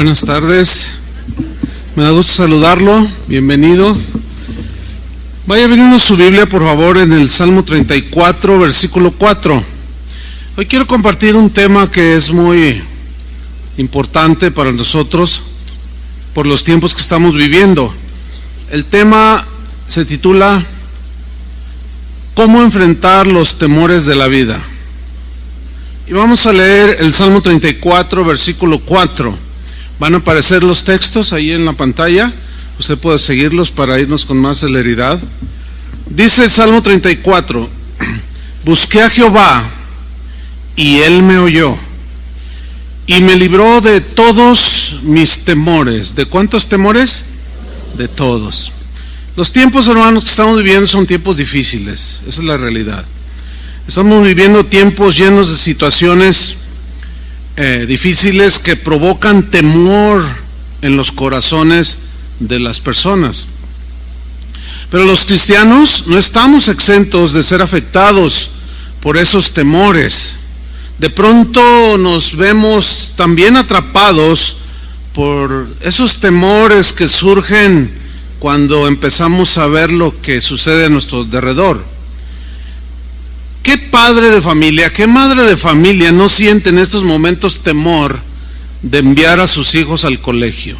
Buenas tardes, me da gusto saludarlo, bienvenido. Vaya abriendo su Biblia por favor en el Salmo 34, versículo 4. Hoy quiero compartir un tema que es muy importante para nosotros por los tiempos que estamos viviendo. El tema se titula ¿Cómo enfrentar los temores de la vida? Y vamos a leer el Salmo 34, versículo 4. Van a aparecer los textos ahí en la pantalla. Usted puede seguirlos para irnos con más celeridad. Dice el Salmo 34: Busqué a Jehová, y Él me oyó, y me libró de todos mis temores. ¿De cuántos temores? De todos. Los tiempos, hermanos, que estamos viviendo son tiempos difíciles. Esa es la realidad. Estamos viviendo tiempos llenos de situaciones difíciles que provocan temor en los corazones de las personas. Pero los cristianos no estamos exentos de ser afectados por esos temores. De pronto nos vemos también atrapados por esos temores que surgen cuando empezamos a ver lo que sucede a nuestro alrededor. ¿Qué padre de familia, qué madre de familia no siente en estos momentos temor de enviar a sus hijos al colegio?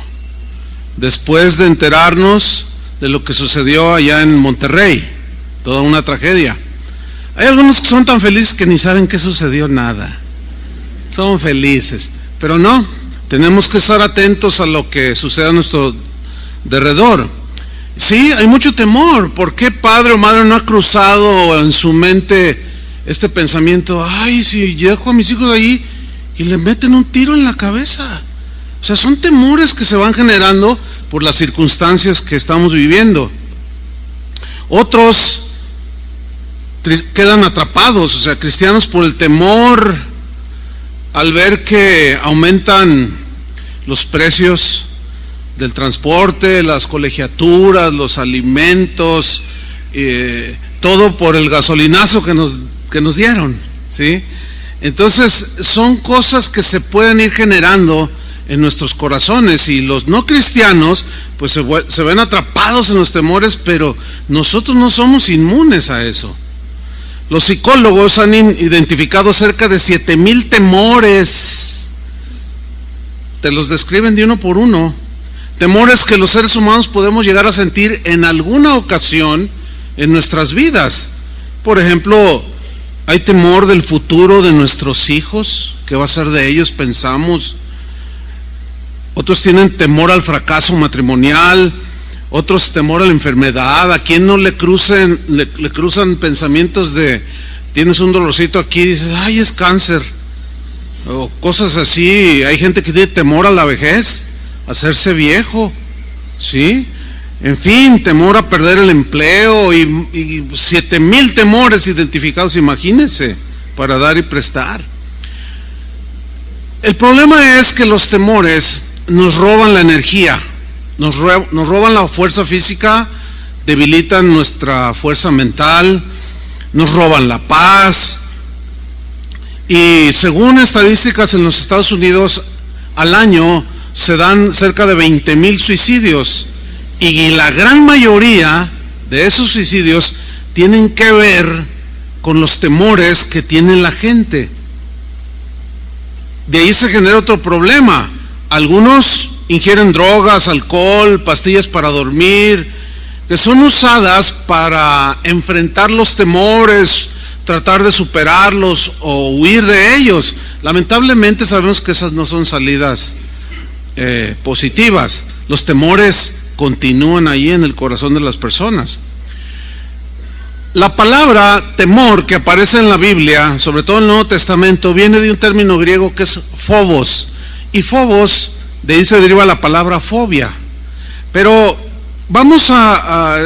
Después de enterarnos de lo que sucedió allá en Monterrey, toda una tragedia. Hay algunos que son tan felices que ni saben qué sucedió, nada. Son felices, pero no, tenemos que estar atentos a lo que sucede a nuestro alrededor. Sí, hay mucho temor. ¿Por qué padre o madre no ha cruzado en su mente este pensamiento? Ay, si dejo a mis hijos ahí y le meten un tiro en la cabeza. O sea, son temores que se van generando por las circunstancias que estamos viviendo. Otros quedan atrapados, o sea, cristianos, por el temor al ver que aumentan los precios del transporte, las colegiaturas, los alimentos, todo por el gasolinazo que nos dieron, ¿sí? Entonces son cosas que se pueden ir generando en nuestros corazones, y los no cristianos pues se ven atrapados en los temores, pero nosotros no somos inmunes a eso. Los psicólogos han identificado cerca de 7,000 temores. Te los describen de uno por uno. Temores que los seres humanos podemos llegar a sentir en alguna ocasión en nuestras vidas. Por ejemplo, hay temor del futuro de nuestros hijos. ¿Qué va a ser de ellos? Pensamos. Otros tienen temor al fracaso matrimonial. Otros temor a la enfermedad. ¿A quién no le cruzan pensamientos de tienes un dolorcito aquí y dices, ay, es cáncer? O cosas así. Hay gente que tiene temor a la vejez, a hacerse viejo, ¿sí? En fin, temor a perder el empleo y 7,000 temores identificados, imagínense, para dar y prestar. El problema es que los temores nos roban la energía, nos roban la fuerza física, debilitan nuestra fuerza mental, nos roban la paz. Y según estadísticas en los Estados Unidos, al año se dan cerca de 20,000 suicidios, y la gran mayoría de esos suicidios tienen que ver con los temores que tiene la gente. De ahí se genera otro problema. Algunos ingieren drogas, alcohol, pastillas para dormir, que son usadas para enfrentar los temores, tratar de superarlos o huir de ellos. Lamentablemente sabemos que esas no son salidas positivas. Los temores continúan ahí en el corazón de las personas. La palabra temor que aparece en la Biblia, sobre todo en el Nuevo Testamento, viene de un término griego que es phobos, y phobos, de ahí se deriva la palabra fobia. Pero vamos a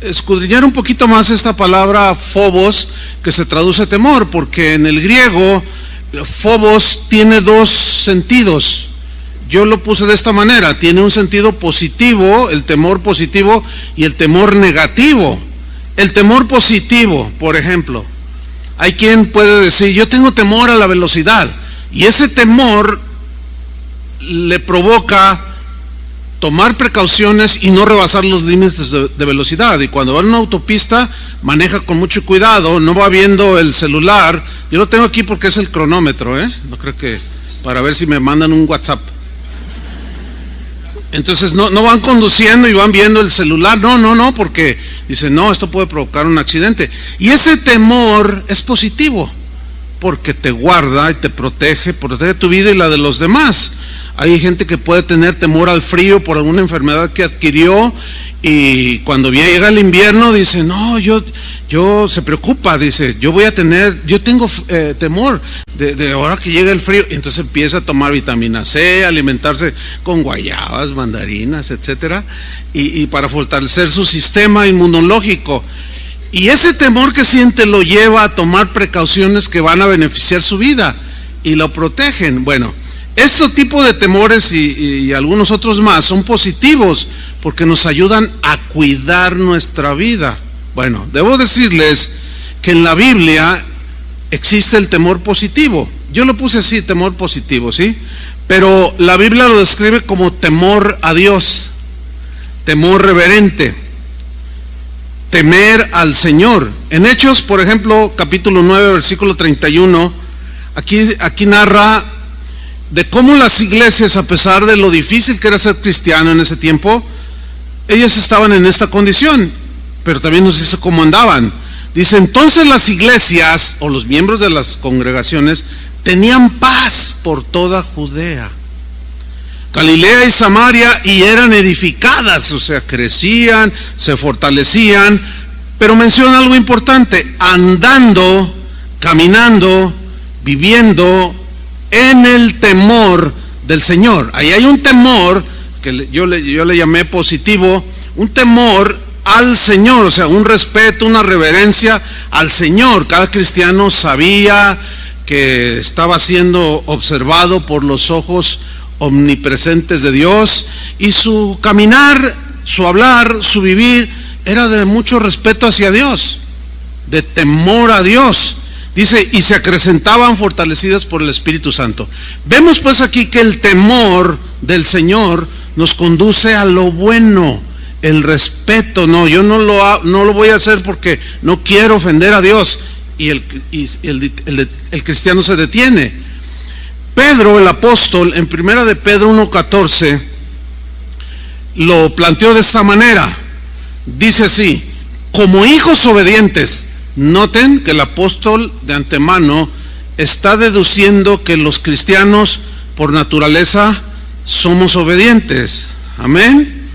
escudriñar un poquito más esta palabra phobos, que se traduce temor, porque en el griego phobos tiene dos sentidos. Yo lo puse de esta manera: tiene un sentido positivo, el temor positivo, y el temor negativo. El temor positivo, por ejemplo, hay quien puede decir, yo tengo temor a la velocidad, y ese temor le provoca tomar precauciones y no rebasar los límites de velocidad. Y cuando va en una autopista, maneja con mucho cuidado, no va viendo el celular. Yo lo tengo aquí porque es el cronómetro, no creo que para ver si me mandan un WhatsApp. Entonces no van conduciendo y van viendo el celular, no, porque dicen, no, esto puede provocar un accidente. Y ese temor es positivo, porque te guarda y te protege tu vida y la de los demás. Hay gente que puede tener temor al frío por alguna enfermedad que adquirió, y cuando llega el invierno dice, no, yo se preocupa, dice, yo tengo temor de ahora que llega el frío, y entonces empieza a tomar vitamina C, alimentarse con guayabas, mandarinas, etcétera, y para fortalecer su sistema inmunológico. Y ese temor que siente lo lleva a tomar precauciones que van a beneficiar su vida y lo protegen. Bueno, este tipo de temores y algunos otros más son positivos porque nos ayudan a cuidar nuestra vida. Bueno, debo decirles que en la Biblia existe el temor positivo. Yo lo puse así, temor positivo, ¿sí? Pero la Biblia lo describe como temor a Dios, temor reverente, temer al Señor. En Hechos, por ejemplo, capítulo 9, versículo 31, aquí narra de cómo las iglesias, a pesar de lo difícil que era ser cristiano en ese tiempo, ellas estaban en esta condición, pero también nos dice cómo andaban. Dice, entonces las iglesias, o los miembros de las congregaciones, tenían paz por toda Judea, Galilea y Samaria, y eran edificadas, o sea, crecían, se fortalecían, pero menciona algo importante, andando, caminando, viviendo en el temor del Señor. Ahí hay un temor que yo le llamé positivo, un temor al Señor, o sea, un respeto, una reverencia al Señor. Cada cristiano sabía que estaba siendo observado por los ojos omnipresentes de Dios, y su caminar, su hablar, su vivir era de mucho respeto hacia Dios, de temor a Dios. Dice, y se acrecentaban fortalecidas por el Espíritu Santo. Vemos pues aquí que el temor del Señor nos conduce a lo bueno, el respeto. No, yo no lo voy a hacer porque no quiero ofender a Dios, y el cristiano se detiene. Pedro, el apóstol, en primera de Pedro 1:14, lo planteó de esta manera. Dice así, como hijos obedientes. Noten que el apóstol de antemano está deduciendo que los cristianos por naturaleza somos obedientes. Amén.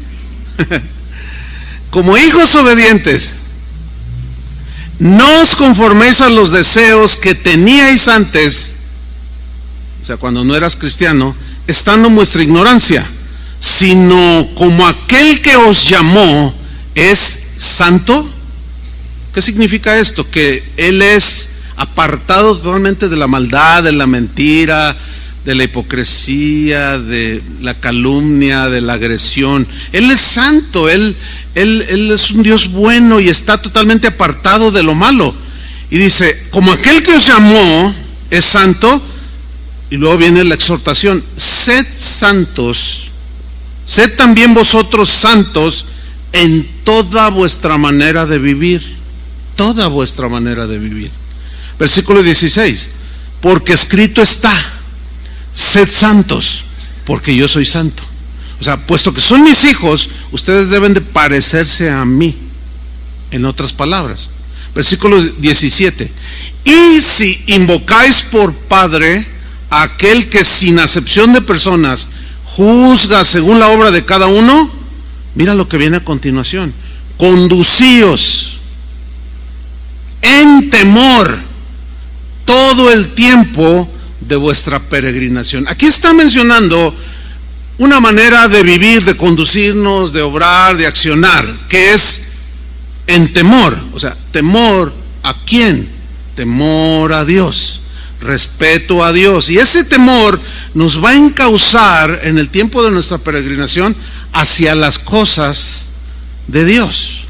Como hijos obedientes, no os conforméis a los deseos que teníais antes, o sea, cuando no eras cristiano, estando en vuestra ignorancia, sino como aquel que os llamó es santo. ¿Qué significa esto? Que Él es apartado totalmente de la maldad, de la mentira, de la hipocresía, de la calumnia, de la agresión. Él es santo, Él es un Dios bueno y está totalmente apartado de lo malo. Y dice, como aquel que os llamó es santo, y luego viene la exhortación, sed santos, sed también vosotros santos en toda vuestra manera de vivir. Toda vuestra manera de vivir. Versículo 16, porque escrito está, sed santos, porque yo soy santo. O sea, puesto que son mis hijos, ustedes deben de parecerse a mí. En otras palabras, versículo 17, y si invocáis por Padre a aquel que sin acepción de personas juzga según la obra de cada uno, mira lo que viene a continuación, conducíos en temor todo el tiempo de vuestra peregrinación. Aquí está mencionando una manera de vivir, de conducirnos, de obrar, de accionar, que es en temor. O sea, temor ¿a quién? Temor a Dios, respeto a Dios. Y ese temor nos va a encauzar en el tiempo de nuestra peregrinación hacia las cosas de Dios,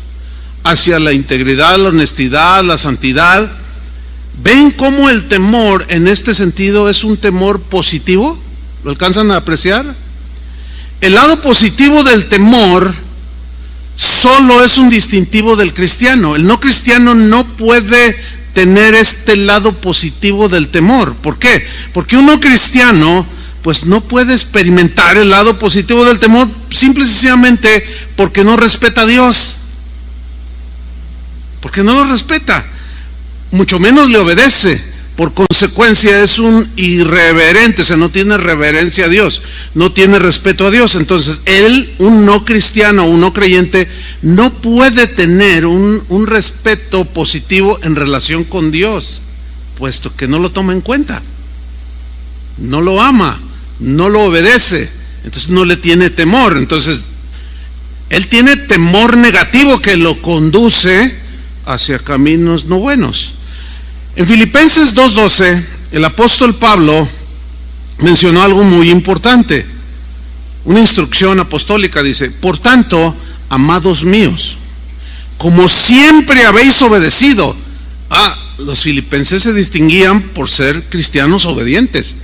hacia la integridad, la honestidad, la santidad. ¿Ven cómo el temor en este sentido es un temor positivo? ¿Lo alcanzan a apreciar? El lado positivo del temor solo es un distintivo del cristiano. El no cristiano no puede tener este lado positivo del temor. ¿Por qué? Porque un no cristiano pues no puede experimentar el lado positivo del temor simple y sencillamente porque no respeta a Dios. Porque no lo respeta, mucho menos le obedece. Por consecuencia es un irreverente, o sea, no tiene reverencia a Dios, no tiene respeto a Dios. Entonces él, un no cristiano, un no creyente, no puede tener un respeto positivo en relación con Dios, puesto que no lo toma en cuenta, no lo ama, no lo obedece, entonces no le tiene temor. Entonces él tiene temor negativo que lo conduce hacia caminos no buenos. En Filipenses 2:12, el apóstol Pablo mencionó algo muy importante, una instrucción apostólica. Dice: por tanto, amados míos, como siempre habéis obedecido. Los filipenses se distinguían por ser cristianos obedientes.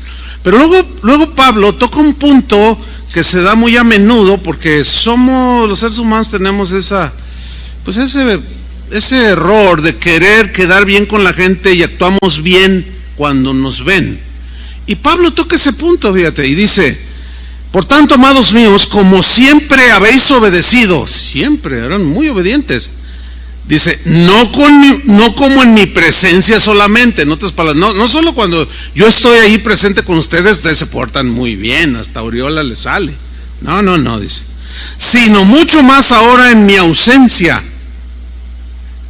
Pero luego Pablo toca un punto que se da muy a menudo, porque los seres humanos tenemos ese error de querer quedar bien con la gente y actuamos bien cuando nos ven. Y Pablo toca ese punto, fíjate, y dice: por tanto, amados míos, como siempre habéis obedecido. Siempre, eran muy obedientes. Dice: no como en mi presencia solamente. En otras palabras, no solo cuando yo estoy ahí presente con ustedes se portan muy bien, hasta aureola les sale. No, dice: sino mucho más ahora en mi ausencia.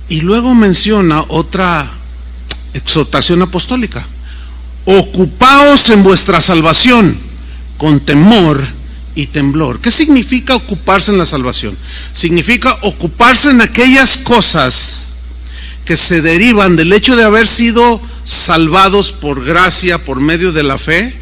Y luego menciona otra exhortación apostólica: ocupaos en vuestra salvación con temor y temblor. ¿Qué significa ocuparse en la salvación? Significa ocuparse en aquellas cosas que se derivan del hecho de haber sido salvados por gracia, por medio de la fe.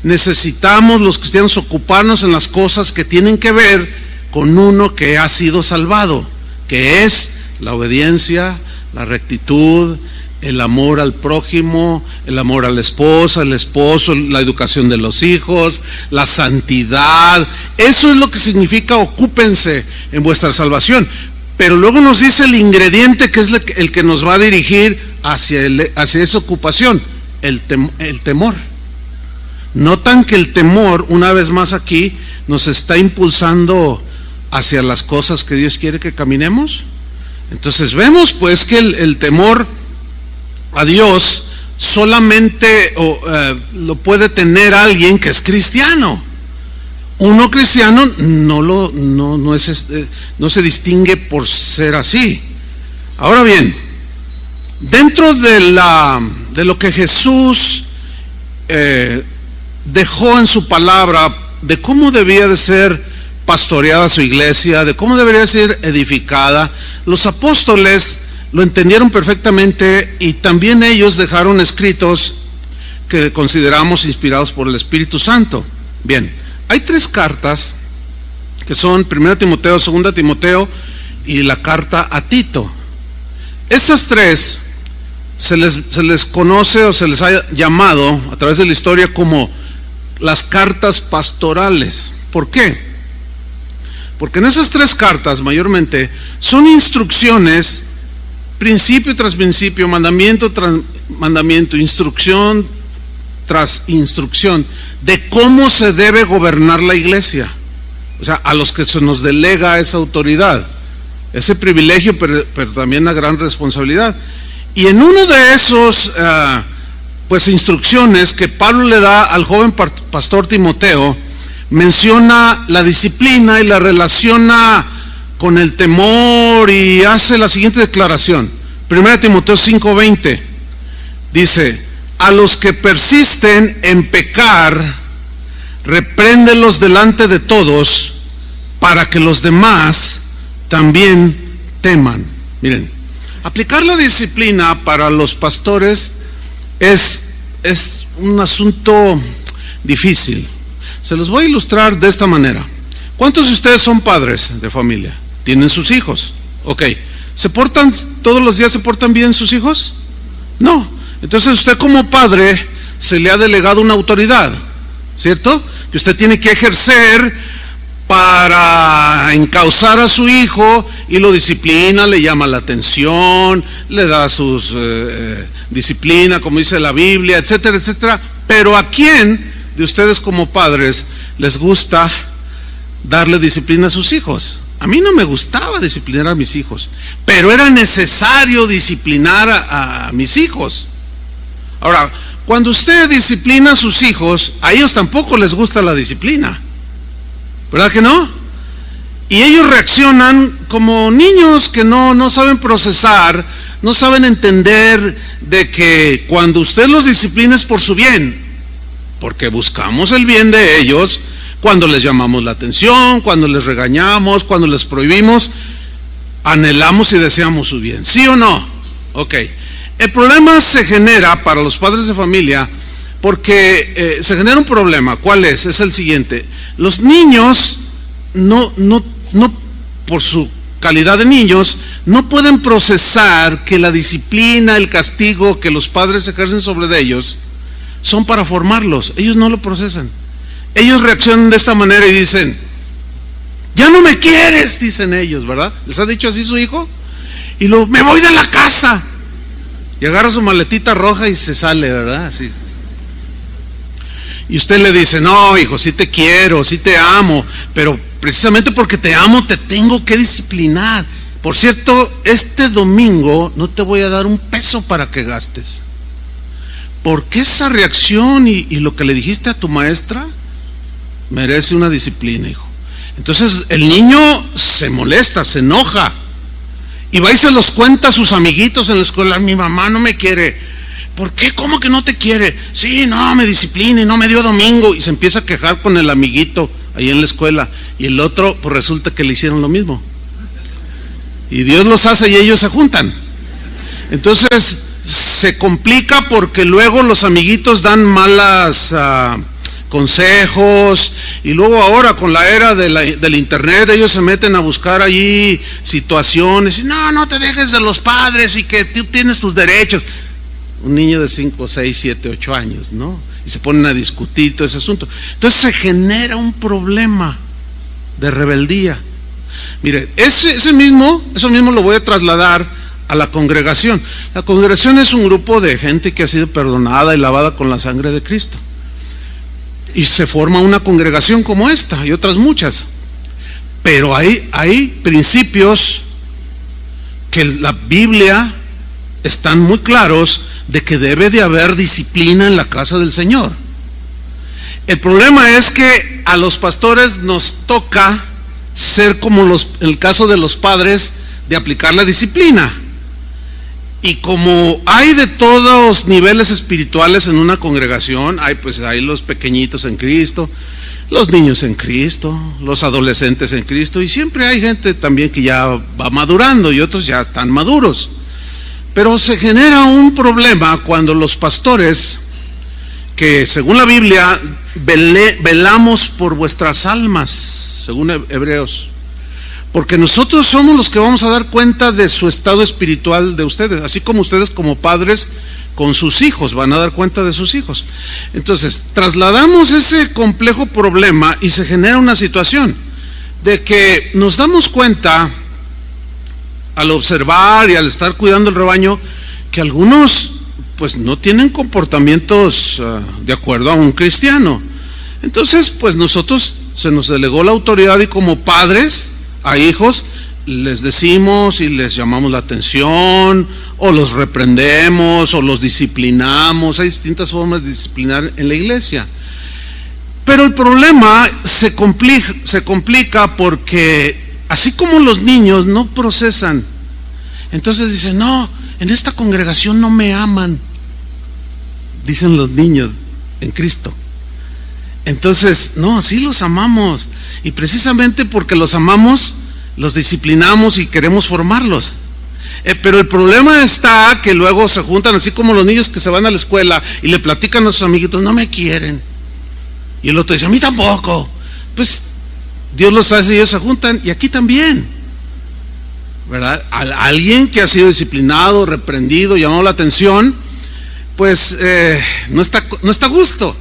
Necesitamos los cristianos ocuparnos en las cosas que tienen que ver con uno que ha sido salvado, que es la obediencia, la rectitud, el amor al prójimo, el amor a la esposa, el esposo, la educación de los hijos, la santidad. Eso es lo que significa ocúpense en vuestra salvación. Pero luego nos dice el ingrediente que es el que nos va a dirigir hacia esa ocupación: el temor. Notan que el temor, una vez más aquí, nos está impulsando hacia las cosas que Dios quiere que caminemos. Entonces vemos pues que el temor a Dios solamente lo puede tener alguien que es cristiano. Uno cristiano no se distingue por ser así. Ahora bien, dentro de lo que Jesús dejó en su palabra de cómo debía de ser pastoreada su iglesia, de cómo debería ser edificada, los apóstoles lo entendieron perfectamente, y también ellos dejaron escritos que consideramos inspirados por el Espíritu Santo. Bien, hay 3 cartas que son 1 Timoteo, 2 Timoteo y la carta a Tito. Estas 3 se les conoce o se les ha llamado a través de la historia como las cartas pastorales. ¿Por qué? Porque en esas 3 cartas mayormente son instrucciones, principio tras principio, mandamiento tras mandamiento, instrucción tras instrucción, de cómo se debe gobernar la iglesia. O sea, a los que se nos delega esa autoridad, ese privilegio, pero también una gran responsabilidad. Y en uno de esos instrucciones que Pablo le da al joven pastor Timoteo, menciona la disciplina y la relaciona con el temor, y hace la siguiente declaración. 1 Timoteo 5:20 dice: a los que persisten en pecar, repréndelos delante de todos, para que los demás también teman. Miren, aplicar la disciplina para los pastores es un asunto difícil. Se los voy a ilustrar de esta manera. ¿Cuántos de ustedes son padres de familia? ¿Tienen sus hijos? Ok. ¿Todos los días se portan bien sus hijos? No. Entonces usted como padre se le ha delegado una autoridad. ¿cierto? Que usted tiene que ejercer para encauzar a su hijo y lo disciplina, le llama la atención, le da sus disciplina, como dice la Biblia, etcétera, etcétera. Pero ¿a quién de ustedes como padres les gusta darle disciplina a sus hijos? A mí no me gustaba disciplinar a mis hijos, pero era necesario disciplinar a mis hijos. Ahora, cuando usted disciplina a sus hijos, a ellos tampoco les gusta la disciplina, ¿verdad que no? Y ellos reaccionan como niños que no saben procesar, no saben entender de que cuando usted los disciplina es por su bien, porque buscamos el bien de ellos. Cuando les llamamos la atención, cuando les regañamos, cuando les prohibimos, anhelamos y deseamos su bien, ¿sí o no? Ok. El problema se genera para los padres de familia porque se genera un problema. ¿Cuál es? Es el siguiente. Los niños no por su calidad de niños, no pueden procesar que la disciplina, el castigo que los padres ejercen sobre ellos son para formarlos. Ellos no lo procesan. Ellos reaccionan de esta manera y dicen: ya no me quieres, dicen ellos, ¿verdad? ¿Les ha dicho así su hijo? Y luego: me voy de la casa. Y agarra su maletita roja y se sale, ¿verdad? Así. Y usted le dice: no, hijo, sí te quiero, sí te amo, pero precisamente porque te amo te tengo que disciplinar. Por cierto, este domingo no te voy a dar un peso para que gastes. Porque esa reacción y lo que le dijiste a tu maestra merece una disciplina, hijo. Entonces el niño se molesta, se enoja y va y se los cuenta a sus amiguitos en la escuela: mi mamá no me quiere. ¿Por qué? ¿Cómo que no te quiere? Sí, no, me disciplina y no me dio domingo. Y se empieza a quejar con el amiguito ahí en la escuela. Y el otro, pues resulta que le hicieron lo mismo. Y Dios los hace y ellos se juntan. Entonces se complica porque luego los amiguitos dan malas consejos, y luego ahora con la era del internet ellos se meten a buscar allí situaciones y no te dejes de los padres y que tú tienes tus derechos. Un niño de 5, 6, 7, 8 años, ¿no? Y se ponen a discutir todo ese asunto. Entonces se genera un problema de rebeldía. Mire, eso mismo lo voy a trasladar a la congregación. La congregación es un grupo de gente que ha sido perdonada y lavada con la sangre de Cristo. Y se forma una congregación como esta y otras muchas. Pero hay principios que la Biblia están muy claros de que debe de haber disciplina en la casa del Señor. El problema es que a los pastores nos toca ser como el caso de los padres, de aplicar la disciplina. Y como hay de todos niveles espirituales en una congregación, hay los pequeñitos en Cristo, los niños en Cristo, los adolescentes en Cristo, y siempre hay gente también que ya va madurando y otros ya están maduros. Pero se genera un problema cuando los pastores, que según la Biblia velamos por vuestras almas, según Hebreos, porque nosotros somos los que vamos a dar cuenta de su estado espiritual de ustedes, así como ustedes como padres con sus hijos van a dar cuenta de sus hijos. Entonces trasladamos ese complejo problema y se genera una situación de que nos damos cuenta al observar y al estar cuidando el rebaño que algunos pues no tienen comportamientos de acuerdo a un cristiano. Entonces pues nosotros se nos delegó la autoridad y como padres a hijos les decimos y les llamamos la atención, o los reprendemos o los disciplinamos. Hay distintas formas de disciplinar en la iglesia, pero el problema se complica porque así como los niños no procesan, entonces dicen: no, en esta congregación no me aman, dicen los niños en Cristo. Entonces, no, sí los amamos, y precisamente porque los amamos, los disciplinamos y queremos formarlos. Pero el problema está que luego se juntan, así como los niños que se van a la escuela y le platican a sus amiguitos: no me quieren. Y el otro dice: a mí tampoco. Pues Dios los hace y ellos se juntan, y aquí también, ¿verdad? Alguien que ha sido disciplinado, reprendido, llamado la atención, pues no está a gusto.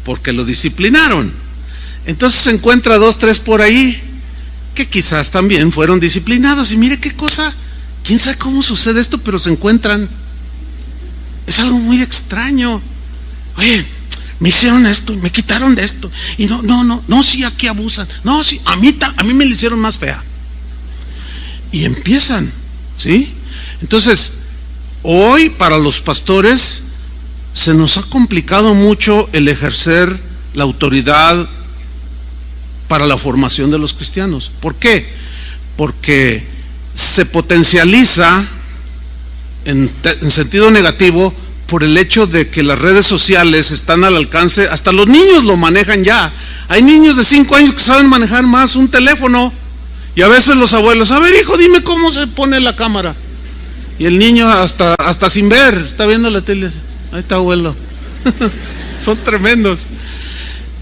porque lo disciplinaron. Entonces se encuentra 2, 3 por ahí que quizás también fueron disciplinados, y mire qué cosa, quién sabe cómo sucede esto, pero se encuentran. Es algo muy extraño. Oye, me hicieron esto, me quitaron de esto, y no, sí, aquí abusan, no, sí, a mí me lo hicieron más fea. Y empiezan, ¿sí? Entonces, hoy para los pastores se nos ha complicado mucho el ejercer la autoridad para la formación de los cristianos. ¿Por qué? Porque se potencializa en sentido negativo por el hecho de que las redes sociales están al alcance, hasta los niños lo manejan ya. Hay niños de 5 años que saben manejar más un teléfono, y a veces los abuelos, a ver hijo, dime cómo se pone la cámara, y el niño hasta sin ver, está viendo la tele, ahí está abuelo. Son tremendos.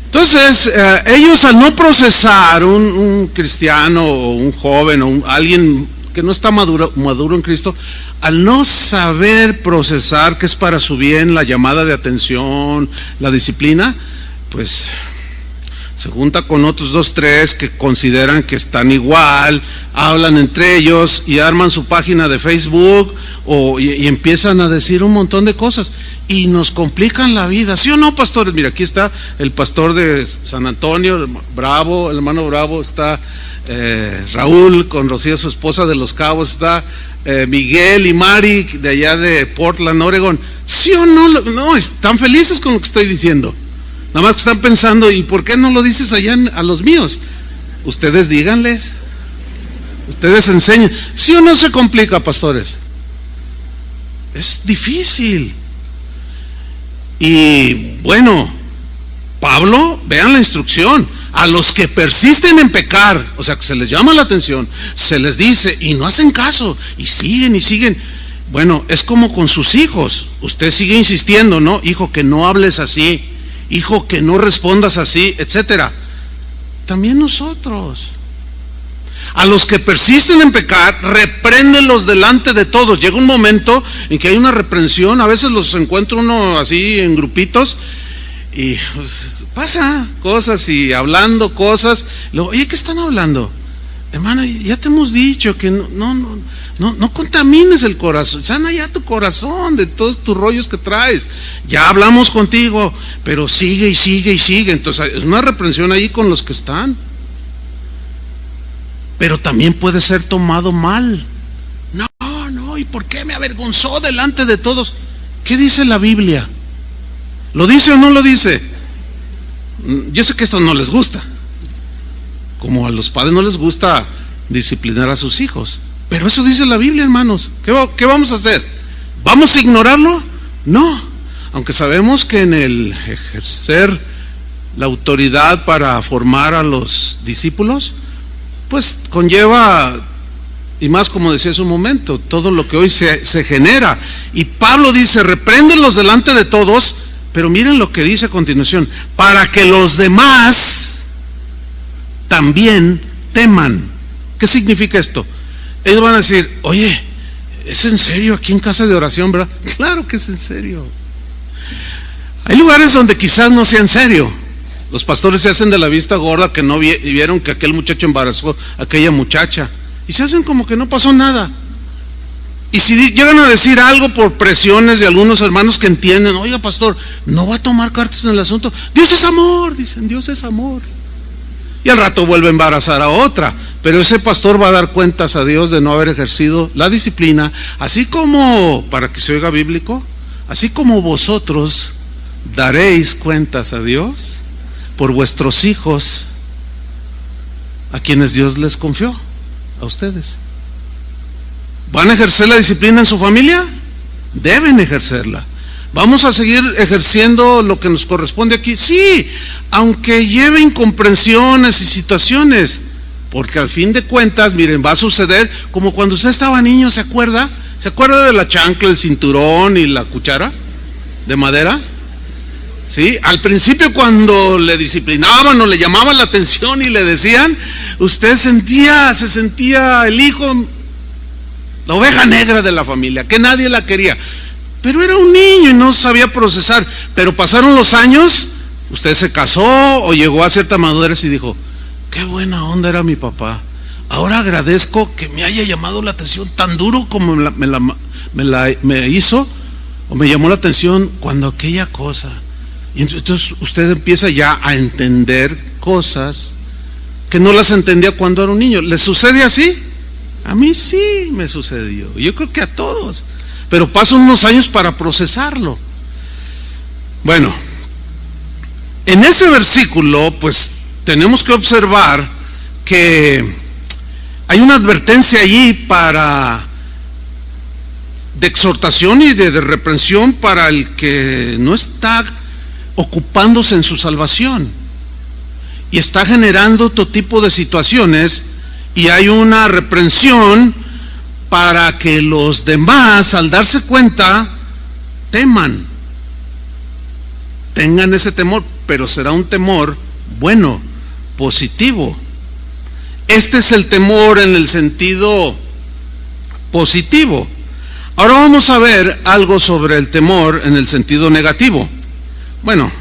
Entonces, ellos al no procesar, un cristiano o un joven o alguien que no está maduro en Cristo, al no saber procesar que es para su bien la llamada de atención, la disciplina, pues se junta con otros 2, 3 que consideran que están igual, hablan entre ellos y arman su página de Facebook y empiezan a decir un montón de cosas y nos complican la vida. ¿Sí o no, pastores? Mira, aquí está el pastor de San Antonio, Bravo, el hermano Bravo, está Raúl con Rocío, su esposa, de Los Cabos, está Miguel y Mari de allá de Portland, Oregon. ¿Sí o no? No, están felices con lo que estoy diciendo. Nada más que están pensando, ¿y por qué no lo dices allá a los míos? Ustedes díganles, ustedes enseñen. ¿Sí o no se complica, pastores? Es difícil. Y bueno, Pablo, vean la instrucción: a los que persisten en pecar, o sea, que se les llama la atención, se les dice y no hacen caso, y siguen y siguen. Bueno, es como con sus hijos. Usted sigue insistiendo, ¿no? Hijo, que no hables así, hijo, que no respondas así, etcétera. También nosotros, a los que persisten en pecar, repréndelos delante de todos. Llega un momento en que hay una reprensión. A veces los encuentra uno así en grupitos y pues, pasa cosas y hablando cosas. Luego, oye, ¿qué están hablando? Hermano, ya te hemos dicho que no contamines el corazón, sana ya tu corazón de todos tus rollos que traes. Ya hablamos contigo, pero sigue y sigue y sigue. Entonces es una reprensión ahí con los que están. Pero también puede ser tomado mal. No, ¿y por qué me avergonzó delante de todos? ¿Qué dice la Biblia? ¿Lo dice o no lo dice? Yo sé que esto no les gusta, como a los padres no les gusta disciplinar a sus hijos, pero eso dice la Biblia, hermanos. ¿Qué vamos a hacer? ¿Vamos a ignorarlo? No, aunque sabemos que en el ejercer la autoridad para formar a los discípulos, pues conlleva, y más como decía hace un momento, todo lo que hoy se genera. Y Pablo dice, repréndelos delante de todos, pero miren lo que dice a continuación: para que los demás también teman. ¿Qué significa esto? Ellos van a decir, oye, ¿es en serio aquí en casa de oración, verdad? Claro que es en serio. Hay lugares donde quizás no sea en serio. Los pastores se hacen de la vista gorda, que no vieron que aquel muchacho embarazó a aquella muchacha, y se hacen como que no pasó nada. Y si llegan a decir algo por presiones de algunos hermanos que entienden, oiga, pastor, no va a tomar cartas en el asunto. Dios es amor, dicen, Dios es amor. Y al rato vuelve a embarazar a otra, pero ese pastor va a dar cuentas a Dios de no haber ejercido la disciplina, así como, para que se oiga bíblico, así como vosotros daréis cuentas a Dios por vuestros hijos, a quienes Dios les confió, a ustedes. ¿Van a ejercer la disciplina en su familia? Deben ejercerla. ¿Vamos a seguir ejerciendo lo que nos corresponde aquí? Sí, aunque lleve incomprensiones y situaciones, porque al fin de cuentas, miren, va a suceder como cuando usted estaba niño. ¿Se acuerda? ¿Se acuerda de la chancla, el cinturón y la cuchara de madera? ¿Sí? Al principio, cuando le disciplinaban o le llamaban la atención y le decían, usted se sentía el hijo, la oveja negra de la familia, que nadie la quería. Pero era un niño y no sabía procesar. Pero pasaron los años Usted se casó o llegó a cierta madurez y dijo, qué buena onda era mi papá. Ahora agradezco que me haya llamado la atención tan duro como me hizo, o me llamó la atención cuando aquella cosa. Y entonces usted empieza ya a entender cosas que no las entendía cuando era un niño. ¿Le sucede así? A mí sí me sucedió. Yo creo que a todos. Pero pasan unos años para procesarlo. Bueno, en ese versículo, pues tenemos que observar que hay una advertencia allí de exhortación y de reprensión para el que no está ocupándose en su salvación y está generando todo tipo de situaciones, y hay una reprensión para que los demás, al darse cuenta, teman, tengan ese temor, pero será un temor bueno, positivo. Este es el temor en el sentido positivo. Ahora vamos a ver algo sobre el temor en el sentido negativo. Bueno,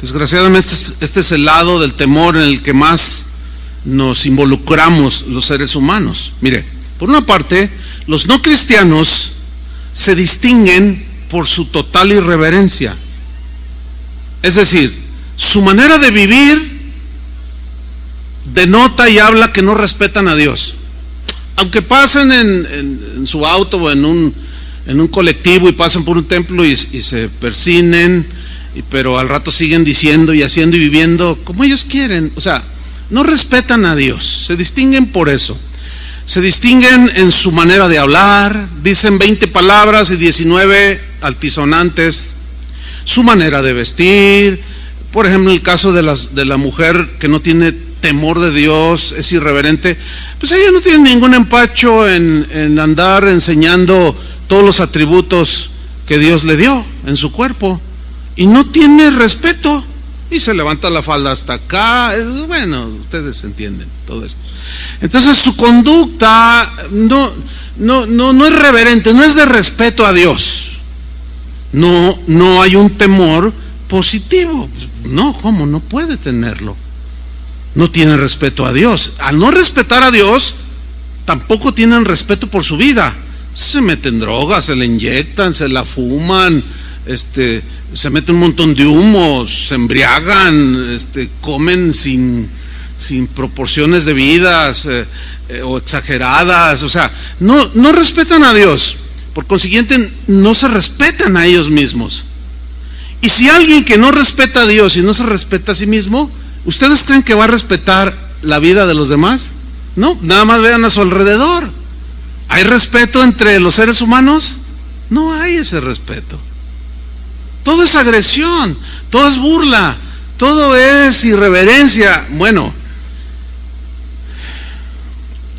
desgraciadamente este es el lado del temor en el que más nos involucramos los seres humanos. Mire, por una parte, los no cristianos se distinguen por su total irreverencia. Es decir, su manera de vivir denota y habla que no respetan a Dios. Aunque pasen en su auto o en un colectivo y pasen por un templo y se persinen, pero al rato siguen diciendo y haciendo y viviendo como ellos quieren. O sea, no respetan a Dios, se distinguen por eso. Se distinguen en su manera de hablar, dicen 20 palabras y 19 altisonantes. Su manera de vestir, por ejemplo, en el caso de la mujer que no tiene temor de Dios, es irreverente, pues ella no tiene ningún empacho en andar enseñando todos los atributos que Dios le dio en su cuerpo, y no tiene respeto, y se levanta la falda hasta acá. Bueno, ustedes entienden todo esto. Entonces su conducta no es reverente, no es de respeto a Dios. No hay un temor positivo. No, ¿cómo? No puede tenerlo. No tiene respeto a Dios. Al no respetar a Dios, tampoco tienen respeto por su vida. Se meten drogas, se la inyectan, se la fuman, se meten un montón de humos, se embriagan, comen sin proporciones debidas o exageradas. O sea, no respetan a Dios. Por consiguiente, no se respetan a ellos mismos. Y si alguien que no respeta a Dios y no se respeta a sí mismo, ¿ustedes creen que va a respetar la vida de los demás? No, nada más vean a su alrededor. ¿Hay respeto entre los seres humanos? No hay ese respeto. Todo es agresión, todo es burla, todo es irreverencia. Bueno,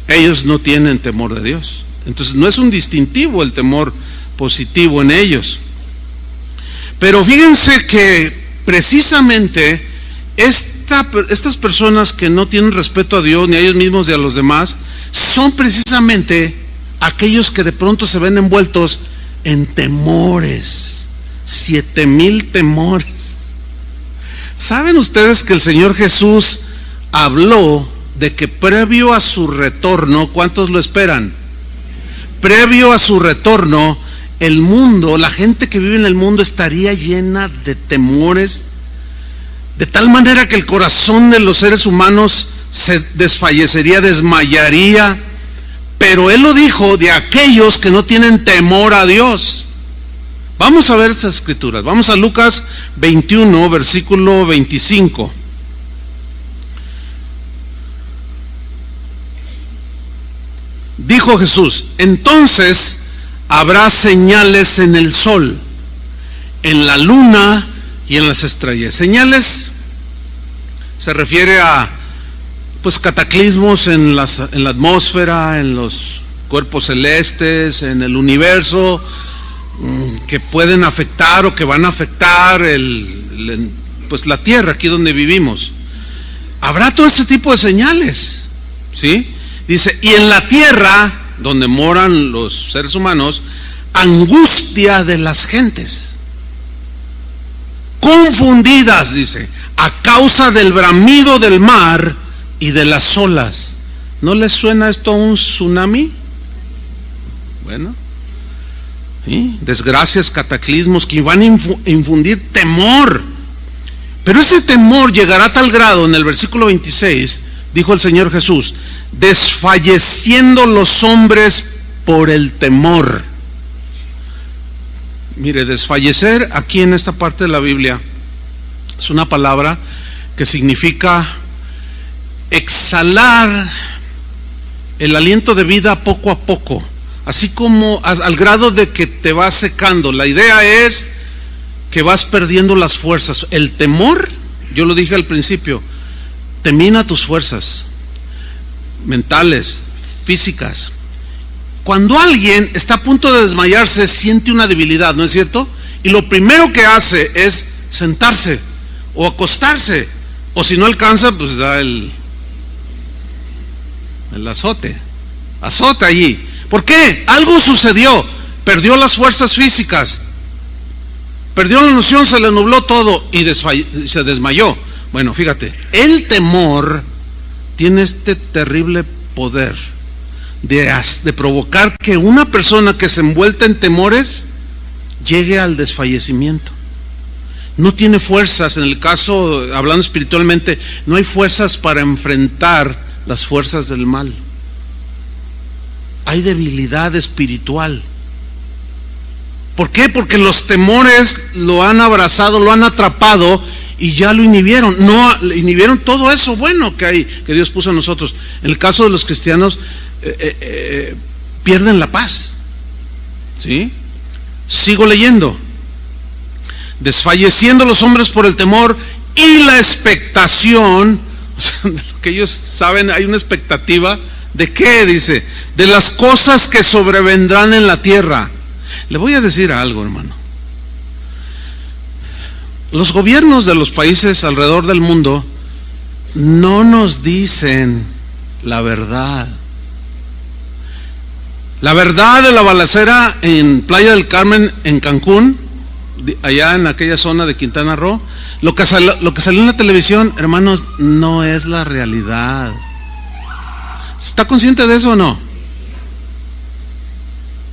ellos no tienen temor de Dios. Entonces no es un distintivo el temor positivo en ellos. Pero fíjense que precisamente estas personas que no tienen respeto a Dios, ni a ellos mismos ni a los demás, son precisamente aquellos que de pronto se ven envueltos en temores. 7,000 temores. ¿Saben ustedes que el Señor Jesús habló de que previo a su retorno, ¿cuántos lo esperan? Previo a su retorno, el mundo, la gente que vive en el mundo estaría llena de temores, de tal manera que el corazón de los seres humanos se desfallecería, desmayaría. Pero Él lo dijo de aquellos que no tienen temor a Dios. Vamos a ver esas escrituras. Vamos a Lucas 21, versículo 25. Dijo Jesús: entonces habrá señales en el sol, en la luna y en las estrellas. Señales se refiere a cataclismos en la atmósfera, en los cuerpos celestes, en el universo, que pueden afectar o que van a afectar la tierra, aquí donde vivimos. Habrá todo ese tipo de señales, ¿sí? Dice, y en la tierra donde moran los seres humanos, angustia de las gentes. confundidas, dice, a causa del bramido del mar y de las olas. ¿No les suena esto a un tsunami? Bueno, ¿sí? Desgracias, cataclismos que van a infundir temor. Pero ese temor llegará a tal grado, en el versículo 26, dijo el Señor Jesús, desfalleciendo los hombres por el temor. Mire, desfallecer aquí en esta parte de la Biblia es una palabra que significa exhalar el aliento de vida poco a poco, así como al grado de que te vas secando. La idea es que vas perdiendo las fuerzas. El temor, yo lo dije al principio, te mina tus fuerzas mentales, físicas. Cuando alguien está a punto de desmayarse, siente una debilidad, ¿no es cierto? Y lo primero que hace es sentarse o acostarse, o si no alcanza, pues da el azote allí. ¿Por qué? Algo sucedió, perdió las fuerzas físicas, perdió la noción, se le nubló todo y se desmayó. Bueno, fíjate, el temor tiene este terrible poder de provocar que una persona que se envuelta en temores llegue al desfallecimiento. No tiene fuerzas, en el caso, hablando espiritualmente, no hay fuerzas para enfrentar las fuerzas del mal. Hay debilidad espiritual. ¿Por qué? Porque los temores lo han abrazado, lo han atrapado y ya lo inhibieron. No, inhibieron todo eso bueno que hay, que Dios puso en nosotros. En el caso de los cristianos, pierden la paz. ¿Sí? Sigo leyendo. Desfalleciendo los hombres por el temor y la expectación, o sea, de lo que ellos saben, hay una expectativa. ¿De qué? Dice, de las cosas que sobrevendrán en la tierra. Le voy a decir algo, hermano. Los gobiernos de los países alrededor del mundo no nos dicen la verdad. La verdad de la balacera en Playa del Carmen, en Cancún, allá en aquella zona de Quintana Roo, lo que salió en la televisión, hermanos, no es la realidad. ¿Está consciente de eso o no?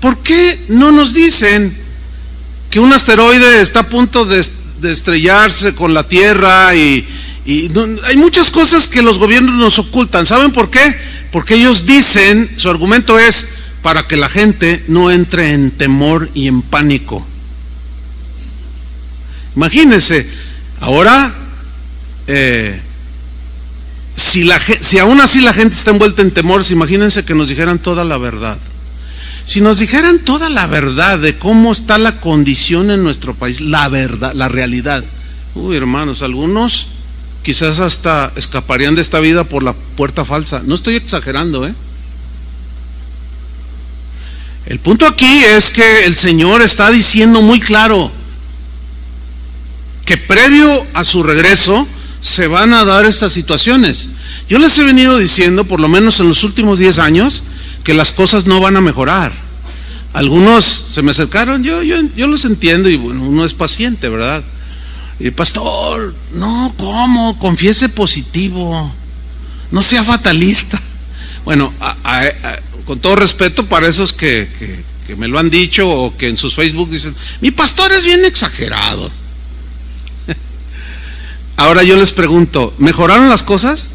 ¿Por qué no nos dicen que un asteroide está a punto de estrellarse con la Tierra y hay muchas cosas que los gobiernos nos ocultan? ¿Saben por qué? Porque ellos dicen, su argumento es para que la gente no entre en temor y en pánico. Imagínense, ahora, si aún así la gente está envuelta en temores, imagínense que nos dijeran toda la verdad. Si nos dijeran toda la verdad de cómo está la condición en nuestro país, la verdad, la realidad. Uy, hermanos, algunos quizás hasta escaparían de esta vida por la puerta falsa. No estoy exagerando, El punto aquí es que el Señor está diciendo muy claro que previo a su regreso se van a dar estas situaciones. Yo les he venido diciendo, por lo menos en los últimos 10 años, que las cosas no van a mejorar. Algunos se me acercaron, yo los entiendo y bueno, uno es paciente, ¿verdad? Y pastor, no, ¿cómo? Confiese positivo, no sea fatalista. Bueno, con todo respeto para esos que me lo han dicho o que en sus Facebook dicen, mi pastor es bien exagerado. Ahora yo les pregunto, ¿mejoraron las cosas?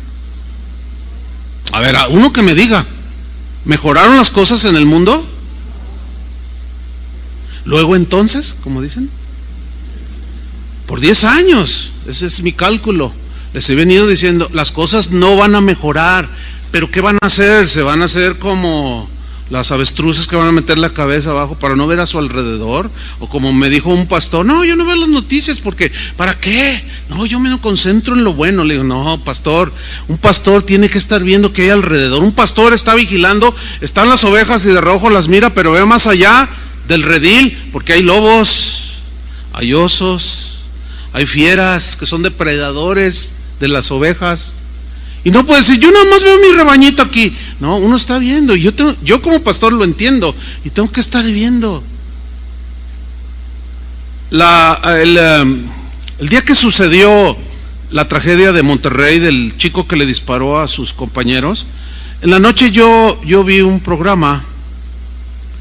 A ver, a uno que me diga, ¿mejoraron las cosas en el mundo? Luego entonces, como dicen, por 10 años, ese es mi cálculo, les he venido diciendo, las cosas no van a mejorar, pero ¿qué van a hacer? Se van a hacer como las avestruces que van a meter la cabeza abajo para no ver a su alrededor, o como me dijo un pastor, no, yo no veo las noticias porque, ¿para qué? No, yo me concentro en lo bueno. Le digo, no, pastor, un pastor tiene que estar viendo qué hay alrededor. Un pastor está vigilando, están las ovejas y de reojo las mira, pero ve más allá del redil, porque hay lobos, hay osos, hay fieras que son depredadores de las ovejas. Y no puede decir, yo nada más veo mi rebañito aquí. No, uno está viendo, y yo como pastor lo entiendo, y tengo que estar viendo. El día que sucedió la tragedia de Monterrey, del chico que le disparó a sus compañeros, en la noche yo vi un programa,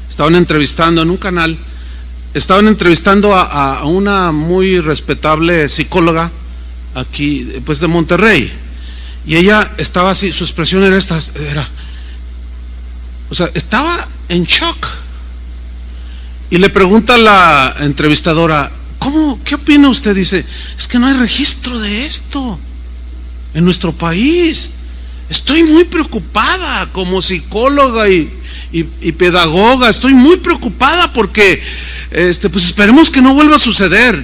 estaban entrevistando en un canal, estaban entrevistando a una muy respetable psicóloga aquí, pues de Monterrey, y ella estaba así, su expresión era esta, estaba en shock, y le pregunta a la entrevistadora, ¿qué opina usted? Dice, es que no hay registro de esto en nuestro país. Estoy muy preocupada como psicóloga y pedagoga, estoy muy preocupada porque pues esperemos que no vuelva a suceder.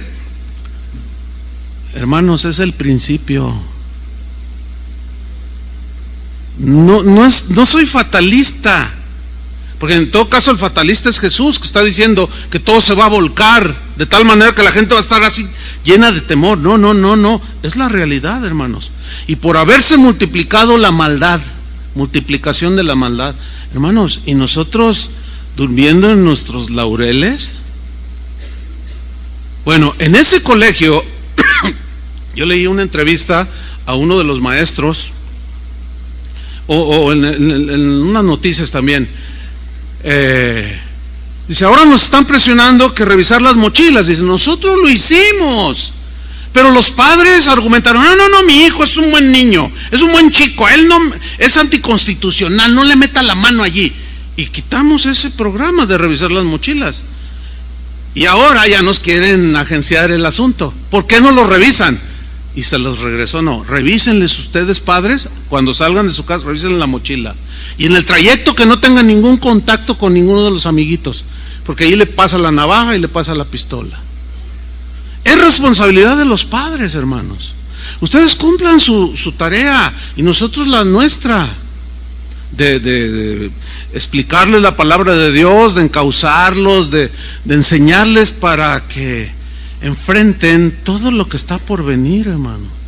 Hermanos, es el principio. No soy fatalista, porque en todo caso el fatalista es Jesús, que está diciendo que todo se va a volcar de tal manera que la gente va a estar así llena de temor. No, es la realidad, hermanos. Y por haberse multiplicado la maldad, multiplicación de la maldad, hermanos, y nosotros durmiendo en nuestros laureles. Bueno, en ese colegio yo leí una entrevista a uno de los maestros, o en unas noticias también. Dice, ahora nos están presionando que revisar las mochilas. Dice, nosotros lo hicimos, pero los padres argumentaron, no, mi hijo es un buen niño, es un buen chico, él no es anticonstitucional, no le meta la mano allí. Y quitamos ese programa de revisar las mochilas. Y ahora ya nos quieren agenciar el asunto. ¿Por qué no lo revisan? Y se los regresó. No, revísenles ustedes, padres, cuando salgan de su casa, revisen la mochila. Y en el trayecto que no tengan ningún contacto con ninguno de los amiguitos, porque ahí le pasa la navaja y le pasa la pistola. Es responsabilidad de los padres, hermanos. Ustedes cumplan su tarea y nosotros la nuestra, de explicarles la palabra de Dios, de encauzarlos, de enseñarles para que enfrenten todo lo que está por venir, hermano.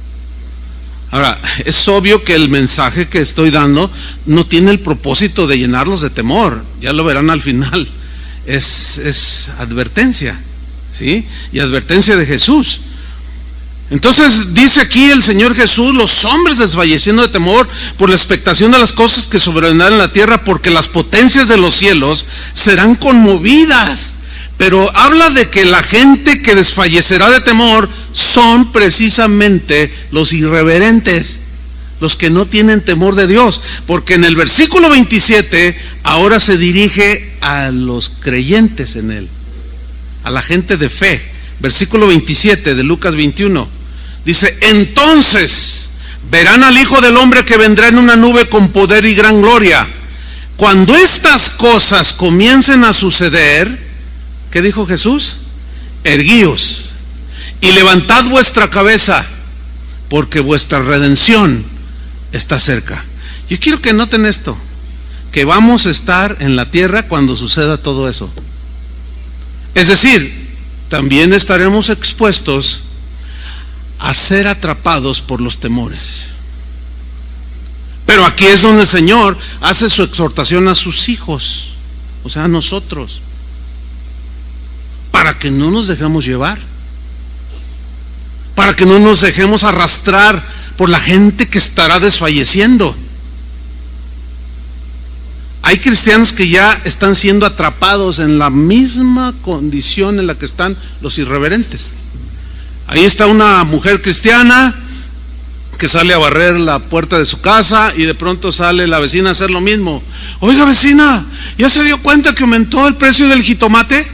Ahora, es obvio que el mensaje que estoy dando no tiene el propósito de llenarlos de temor, ya lo verán al final. Es advertencia, ¿sí? Y advertencia de Jesús. Entonces dice aquí el Señor Jesús, los hombres desfalleciendo de temor por la expectación de las cosas que sobrevendrán en la tierra, porque las potencias de los cielos serán conmovidas. Pero habla de que la gente que desfallecerá de temor son precisamente los irreverentes, los que no tienen temor de Dios, porque en el versículo 27 ahora se dirige a los creyentes en Él, a la gente de fe. Versículo 27 de Lucas 21 dice, entonces verán al Hijo del Hombre que vendrá en una nube con poder y gran gloria. Cuando estas cosas comiencen a suceder, ¿qué dijo Jesús? Erguíos y levantad vuestra cabeza, porque vuestra redención está cerca. Yo quiero que noten esto, que vamos a estar en la tierra cuando suceda todo eso. Es decir, también estaremos expuestos a ser atrapados por los temores. Pero aquí es donde el Señor hace su exhortación a sus hijos, o sea, a nosotros, para que no nos dejemos llevar, para que no nos dejemos arrastrar por la gente que estará desfalleciendo. Hay cristianos que ya están siendo atrapados en la misma condición en la que están los irreverentes. Ahí está una mujer cristiana que sale a barrer la puerta de su casa y de pronto sale la vecina a hacer lo mismo. Oiga, vecina, ¿ya se dio cuenta que aumentó el precio del jitomate?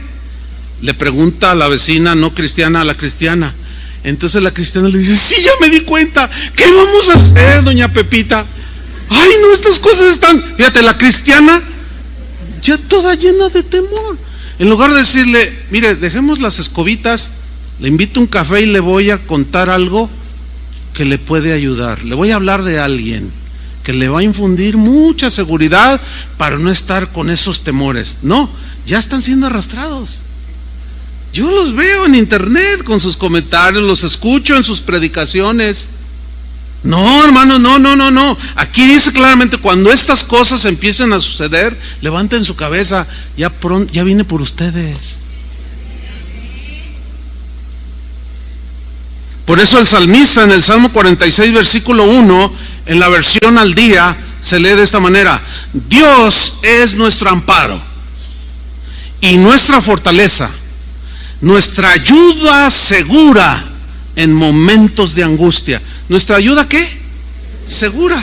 Le pregunta a la vecina no cristiana a la cristiana. Entonces la cristiana le dice, sí, ya me di cuenta. ¿Qué vamos a hacer, doña Pepita? Ay, no, estas cosas están... Fíjate, la cristiana ya toda llena de temor. En lugar de decirle, mire, dejemos las escobitas, le invito a un café y le voy a contar algo que le puede ayudar. Le voy a hablar de alguien que le va a infundir mucha seguridad para no estar con esos temores. No, ya están siendo arrastrados. Yo los veo en internet con sus comentarios, los escucho en sus predicaciones. No, hermanos, no. Aquí dice claramente, cuando estas cosas empiecen a suceder, levanten su cabeza, ya pronto, ya viene por ustedes. Por eso el salmista en el Salmo 46, versículo 1, en la versión al día, se lee de esta manera: Dios es nuestro amparo y nuestra fortaleza, nuestra ayuda segura en momentos de angustia. ¿Nuestra ayuda qué? Segura.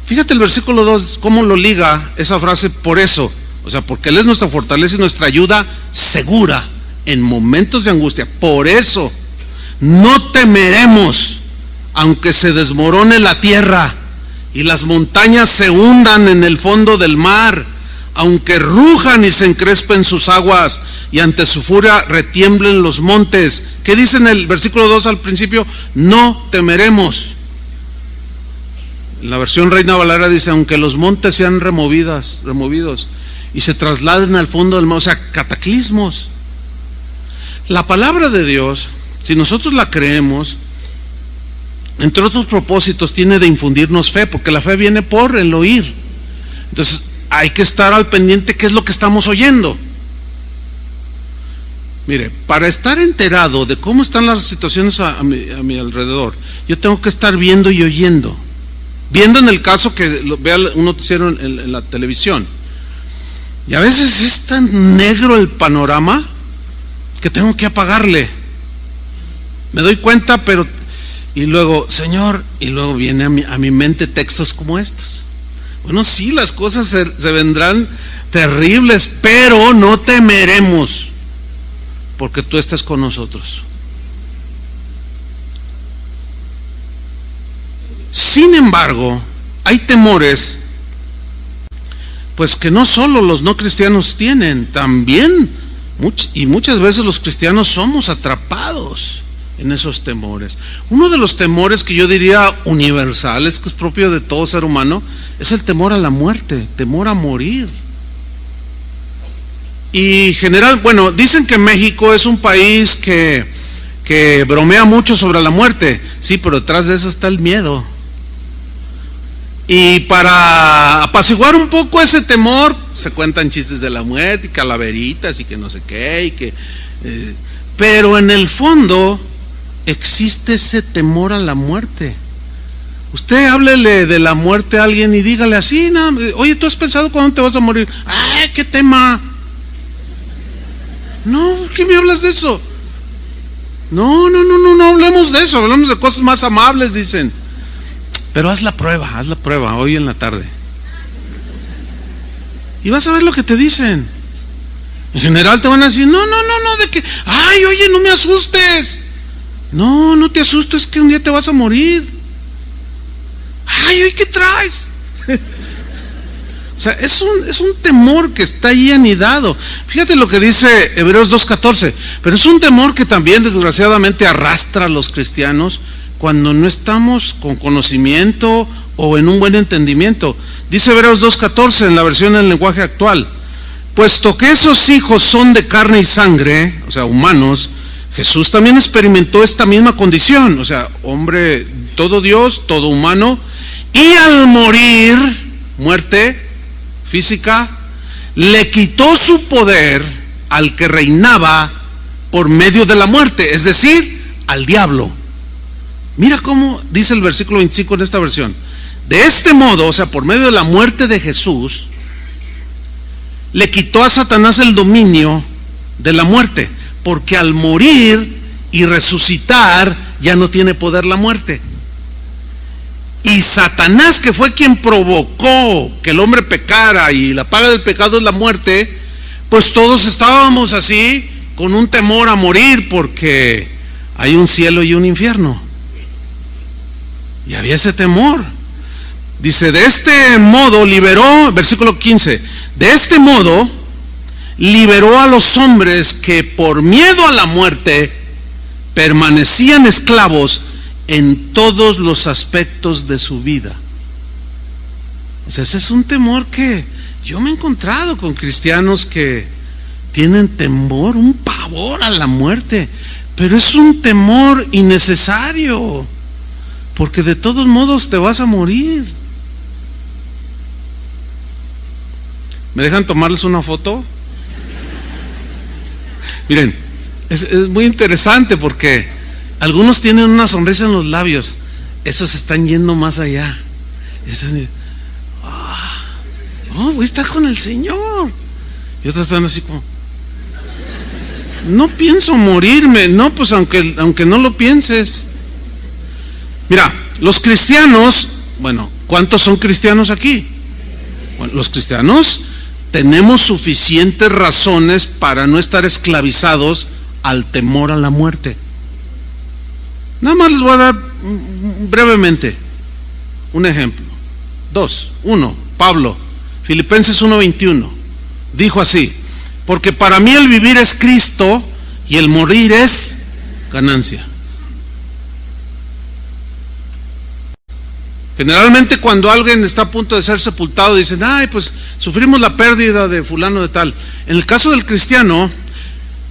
Fíjate el versículo 2, cómo lo liga esa frase, por eso. O sea, porque Él es nuestra fortaleza y nuestra ayuda segura en momentos de angustia. Por eso no temeremos, aunque se desmorone la tierra y las montañas se hundan en el fondo del mar, aunque rujan y se encrespen sus aguas y ante su furia retiemblen los montes. ¿Qué dice en el versículo 2 al principio? No temeremos. La versión Reina Valera dice: aunque los montes sean removidos y se trasladen al fondo del mar, o sea, cataclismos. La palabra de Dios, si nosotros la creemos, entre otros propósitos, tiene de infundirnos fe, porque la fe viene por el oír. Entonces hay que estar al pendiente qué es lo que estamos oyendo. Mire, para estar enterado de cómo están las situaciones a mi alrededor, yo tengo que estar viendo y oyendo. Viendo en el caso que vea un noticiero en la televisión, y a veces es tan negro el panorama que tengo que apagarle. Me doy cuenta, pero y luego, Señor, y luego viene a mi mente textos como estos. Bueno, sí, las cosas se vendrán terribles, pero no temeremos, porque tú estás con nosotros. Sin embargo, hay temores, pues que no solo los no cristianos tienen, también y muchas veces los cristianos somos atrapados en esos temores. Uno de los temores que yo diría universales, que es propio de todo ser humano, es el temor a la muerte, temor a morir. Y bueno, dicen que México es un país que bromea mucho sobre la muerte. Sí, pero detrás de eso está el miedo. Y para apaciguar un poco ese temor, se cuentan chistes de la muerte y calaveritas y que no sé qué, pero en el fondo existe ese temor a la muerte. Usted háblele de la muerte a alguien y dígale así: no, oye, ¿tú has pensado cuándo te vas a morir? ¡Ay, qué tema! No, ¿qué me hablas de eso? No hablemos de eso, hablemos de cosas más amables, dicen. Pero haz la prueba hoy en la tarde y vas a ver lo que te dicen. En general te van a decir: no, de que, ay, oye, no me asustes. No te asustes, que un día te vas a morir. Ay, oye, ¿qué traes? O sea, es un temor que está ahí anidado. Fíjate lo que dice Hebreos 2:14. Pero es un temor que también desgraciadamente arrastra a los cristianos cuando no estamos con conocimiento o en un buen entendimiento. Dice Hebreos 2:14 en la versión del lenguaje actual: puesto que esos hijos son de carne y sangre, o sea, humanos, Jesús también experimentó esta misma condición, o sea, hombre, todo Dios, todo humano, y al morir, muerte física, le quitó su poder al que reinaba por medio de la muerte, es decir, al diablo. Mira cómo dice el versículo 25 en esta versión: de este modo, o sea, por medio de la muerte de Jesús, le quitó a Satanás el dominio de la muerte, porque al morir y resucitar ya no tiene poder la muerte. Y Satanás, que fue quien provocó que el hombre pecara y la paga del pecado es la muerte, pues todos estábamos así con un temor a morir, porque hay un cielo y un infierno. Y había ese temor. Dice: de este modo liberó, versículo 15, de este modo liberó a los hombres que por miedo a la muerte permanecían esclavos en todos los aspectos de su vida. O sea, ese es un temor que yo me he encontrado con cristianos que tienen temor, un pavor a la muerte, pero es un temor innecesario, porque de todos modos te vas a morir. ¿Me dejan tomarles una foto? Miren, es muy interesante porque Algunos tienen una sonrisa en los labios, esos están yendo más allá. Voy a estar con el Señor. Y otros están así como, no pienso morirme. No, pues aunque no lo pienses. Mira, los cristianos, bueno, ¿cuántos son cristianos aquí? Bueno, los cristianos tenemos suficientes razones para no estar esclavizados al temor a la muerte. Nada más les voy a dar brevemente un ejemplo. 1, Pablo, Filipenses 1:21, dijo así: porque para mí el vivir es Cristo y el morir es ganancia. Generalmente cuando alguien está a punto de ser sepultado dicen, ay, pues sufrimos la pérdida de fulano de tal. En el caso del cristiano,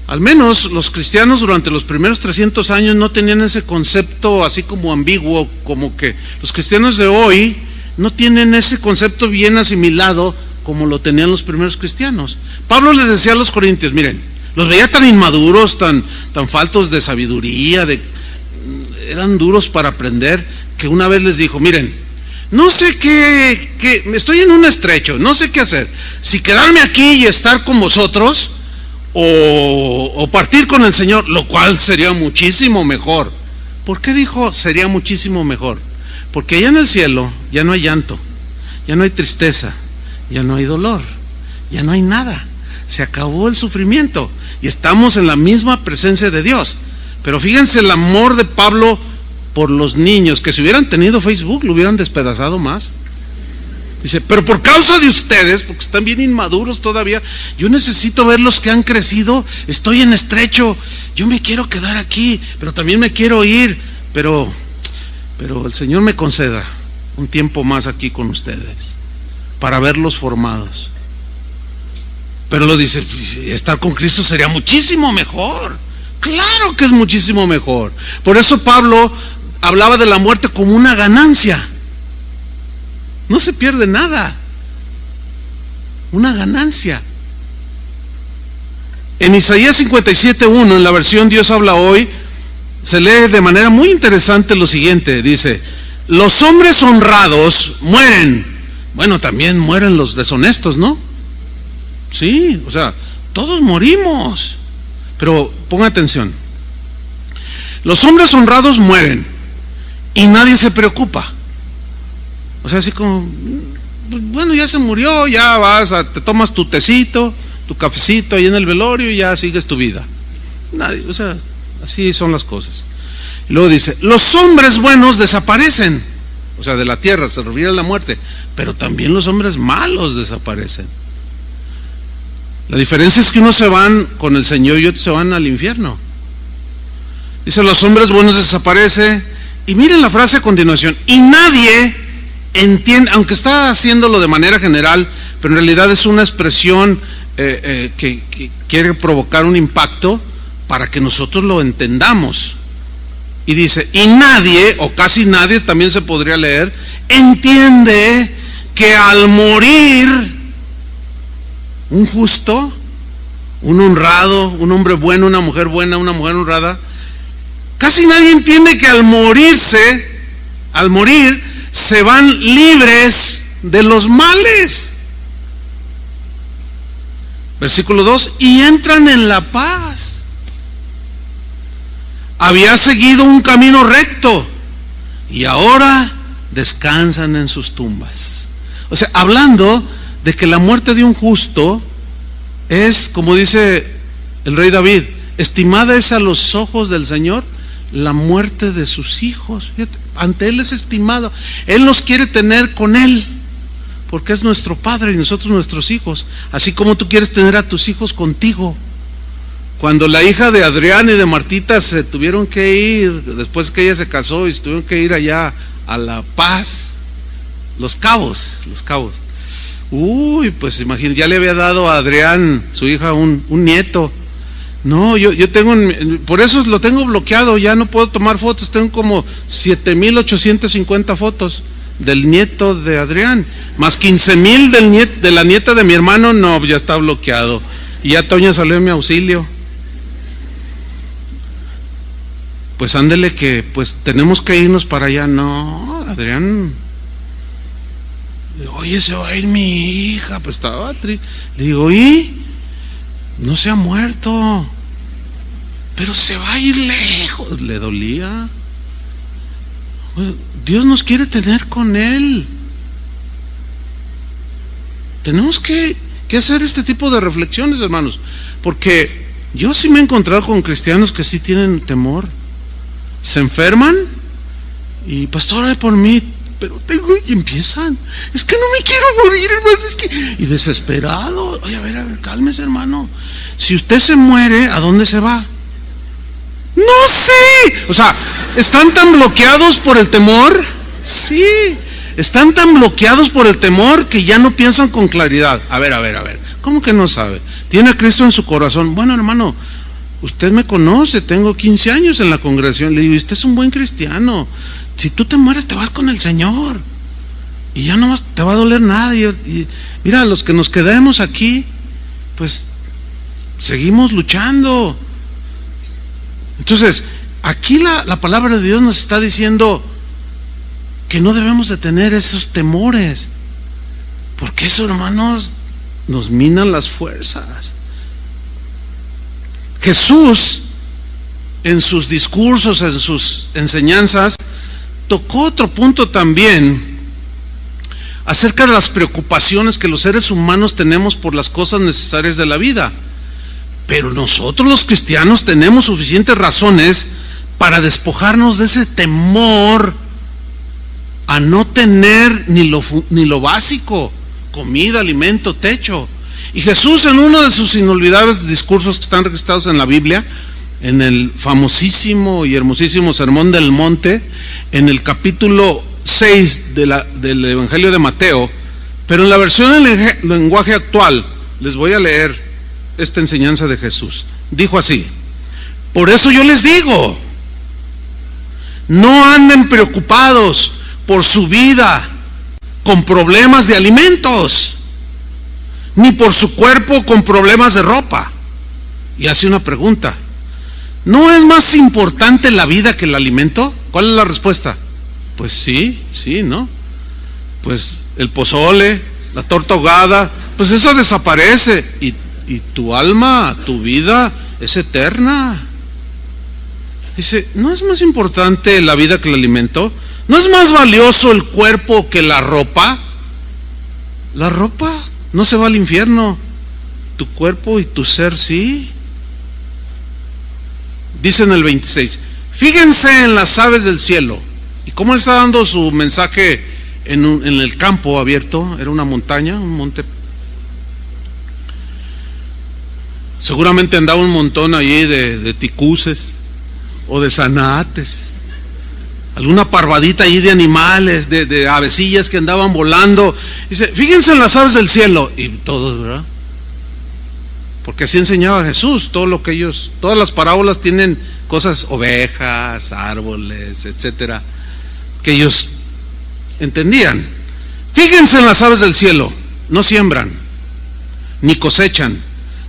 al menos los cristianos durante los primeros 300 años no tenían ese concepto así como ambiguo, como que los cristianos de hoy no tienen ese concepto bien asimilado como lo tenían los primeros cristianos. Pablo les decía a los corintios, miren, los veía tan inmaduros, tan faltos de sabiduría, eran duros para aprender, que una vez les dijo, miren, no sé qué, estoy en un estrecho, no sé qué hacer, si quedarme aquí y estar con vosotros o partir con el Señor, lo cual sería muchísimo mejor. ¿Por qué dijo sería muchísimo mejor? Porque allá en el cielo ya no hay llanto, ya no hay tristeza, ya no hay dolor, ya no hay nada, se acabó el sufrimiento y estamos en la misma presencia de Dios. Pero fíjense el amor de Pablo por los niños, que si hubieran tenido Facebook lo hubieran despedazado más. Dice, pero por causa de ustedes, porque están bien inmaduros todavía, yo necesito ver los que han crecido, estoy en estrecho, yo me quiero quedar aquí, pero también me quiero ir, pero el Señor me conceda un tiempo más aquí con ustedes, para verlos formados. Pero lo dice, estar con Cristo sería muchísimo mejor. Claro que es muchísimo mejor. Por eso Pablo hablaba de la muerte como una ganancia. No se pierde nada. Una ganancia. En Isaías 57:1, en la versión Dios habla hoy, se lee de manera muy interesante lo siguiente. Dice, los hombres honrados mueren. Bueno, también mueren los deshonestos, ¿no? Sí, o sea, todos morimos. Pero ponga atención. Los hombres honrados mueren y nadie se preocupa. O sea, así como, bueno, ya se murió, ya vas, te tomas tu tecito, tu cafecito ahí en el velorio y ya sigues tu vida. Nadie, o sea, así son las cosas. Y luego dice, los hombres buenos desaparecen, o sea, de la tierra, se refiere a la muerte, pero también los hombres malos desaparecen. La diferencia es que unos se van con el Señor y otros se van al infierno. Dice, los hombres buenos desaparecen. Y miren la frase a continuación, y nadie entiende, aunque está haciéndolo de manera general, pero en realidad es una expresión que quiere provocar un impacto para que nosotros lo entendamos. Y dice, y nadie, o casi nadie también se podría leer, entiende que al morir un justo, un honrado, un hombre bueno, una mujer buena, una mujer honrada, casi nadie entiende que al morir se van libres de los males. Versículo 2, y entran en la paz. Había seguido un camino recto y ahora descansan en sus tumbas. O sea, hablando de que la muerte de un justo es, como dice el rey David, estimada es a los ojos del Señor la muerte de sus hijos. Ante Él es estimado. Él nos quiere tener con Él, porque es nuestro Padre y nosotros nuestros hijos, así como tú quieres tener a tus hijos contigo. Cuando la hija de Adrián y de Martita se tuvieron que ir, después que ella se casó y se tuvieron que ir allá a La Paz, Los Cabos. Uy, pues imagínate, ya le había dado a Adrián, su hija, un nieto. No, yo tengo, por eso lo tengo bloqueado, ya no puedo tomar fotos, tengo como 7,850 fotos del nieto de Adrián, más 15,000 de la nieta de mi hermano, no, ya está bloqueado. Y ya Toña salió en mi auxilio. pues ándele que pues tenemos que irnos para allá. No, Adrián, oye, se va a ir mi hija, pues estaba triste. Le digo, ¿y? No se ha muerto, pero se va a ir lejos. Le dolía. Dios nos quiere tener con Él. Tenemos que hacer este tipo de reflexiones, hermanos, porque yo sí me he encontrado con cristianos que sí tienen temor, se enferman y pastor, ore por mí, pero y empiezan, es que no me quiero morir, hermano, es que, y desesperado. Oye, a ver, cálmese, hermano. Si usted se muere, ¿a dónde se va? No sé. O sea, ¿están tan bloqueados por el temor? Sí. Están tan bloqueados por el temor que ya no piensan con claridad. A ver. ¿Cómo que no sabe? ¿Tiene a Cristo en su corazón? Bueno, hermano, usted me conoce, tengo 15 años en la congregación. Le digo, usted es un buen cristiano. Si tú te mueres, te vas con el Señor. Y ya no te va a doler nada. Y mira, los que nos quedemos aquí, pues seguimos luchando. Entonces, aquí la palabra de Dios nos está diciendo que no debemos de tener esos temores, porque eso, hermanos, nos minan las fuerzas. Jesús, en sus discursos, en sus enseñanzas, tocó otro punto también acerca de las preocupaciones que los seres humanos tenemos por las cosas necesarias de la vida. Pero nosotros los cristianos tenemos suficientes razones para despojarnos de ese temor a no tener ni lo básico, comida, alimento, techo. Y Jesús, en uno de sus inolvidables discursos que están registrados en la Biblia, en el famosísimo y hermosísimo Sermón del Monte, en el capítulo 6 del Evangelio de Mateo, pero en la versión en lenguaje actual, les voy a leer esta enseñanza de Jesús. Dijo así: por eso yo les digo, no anden preocupados por su vida con problemas de alimentos, ni por su cuerpo con problemas de ropa. Y hace una pregunta: ¿no es más importante la vida que el alimento? ¿Cuál es la respuesta? Pues sí, ¿no? Pues el pozole, la torta ahogada, pues eso desaparece, y tu alma, tu vida es eterna. Dice, ¿no es más importante la vida que el alimento? ¿No es más valioso el cuerpo que la ropa? La ropa no se va al infierno, tu cuerpo y tu ser sí. Dice en el 26, fíjense en las aves del cielo. Y cómo él está dando su mensaje en el campo abierto, era una montaña, un monte. Seguramente andaba un montón allí de ticuces o de zanates, alguna parvadita allí de animales, de avecillas que andaban volando. Dice, fíjense en las aves del cielo. Y todos, ¿verdad? Porque así enseñaba Jesús, todas las parábolas tienen cosas, ovejas, árboles, etcétera, que ellos entendían. Fíjense en las aves del cielo, no siembran, ni cosechan,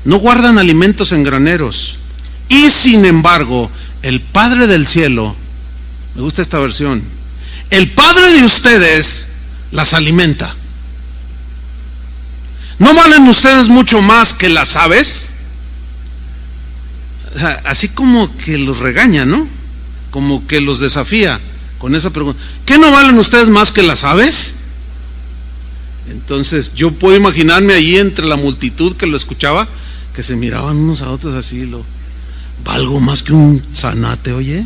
no guardan alimentos en graneros, y sin embargo, el Padre del cielo, me gusta esta versión, el Padre de ustedes las alimenta. ¿No valen ustedes mucho más que las aves? Así como que los regaña, ¿no? Como que los desafía con esa pregunta. ¿Qué no valen ustedes más que las aves? Entonces yo puedo imaginarme allí entre la multitud que lo escuchaba, que se miraban unos a otros así, ¿valgo más que un zanate, oye?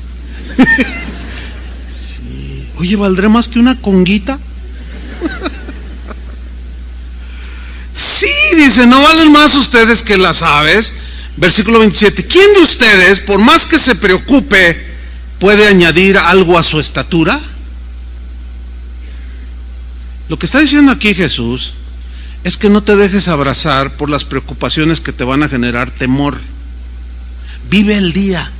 Sí. Oye, ¿valdré más que una conguita? Sí, dice, ¿no valen más ustedes que las aves? Versículo 27, ¿quién de ustedes, por más que se preocupe, puede añadir algo a su estatura? Lo que está diciendo aquí Jesús es que no te dejes abrazar por las preocupaciones que te van a generar temor. Vive el día.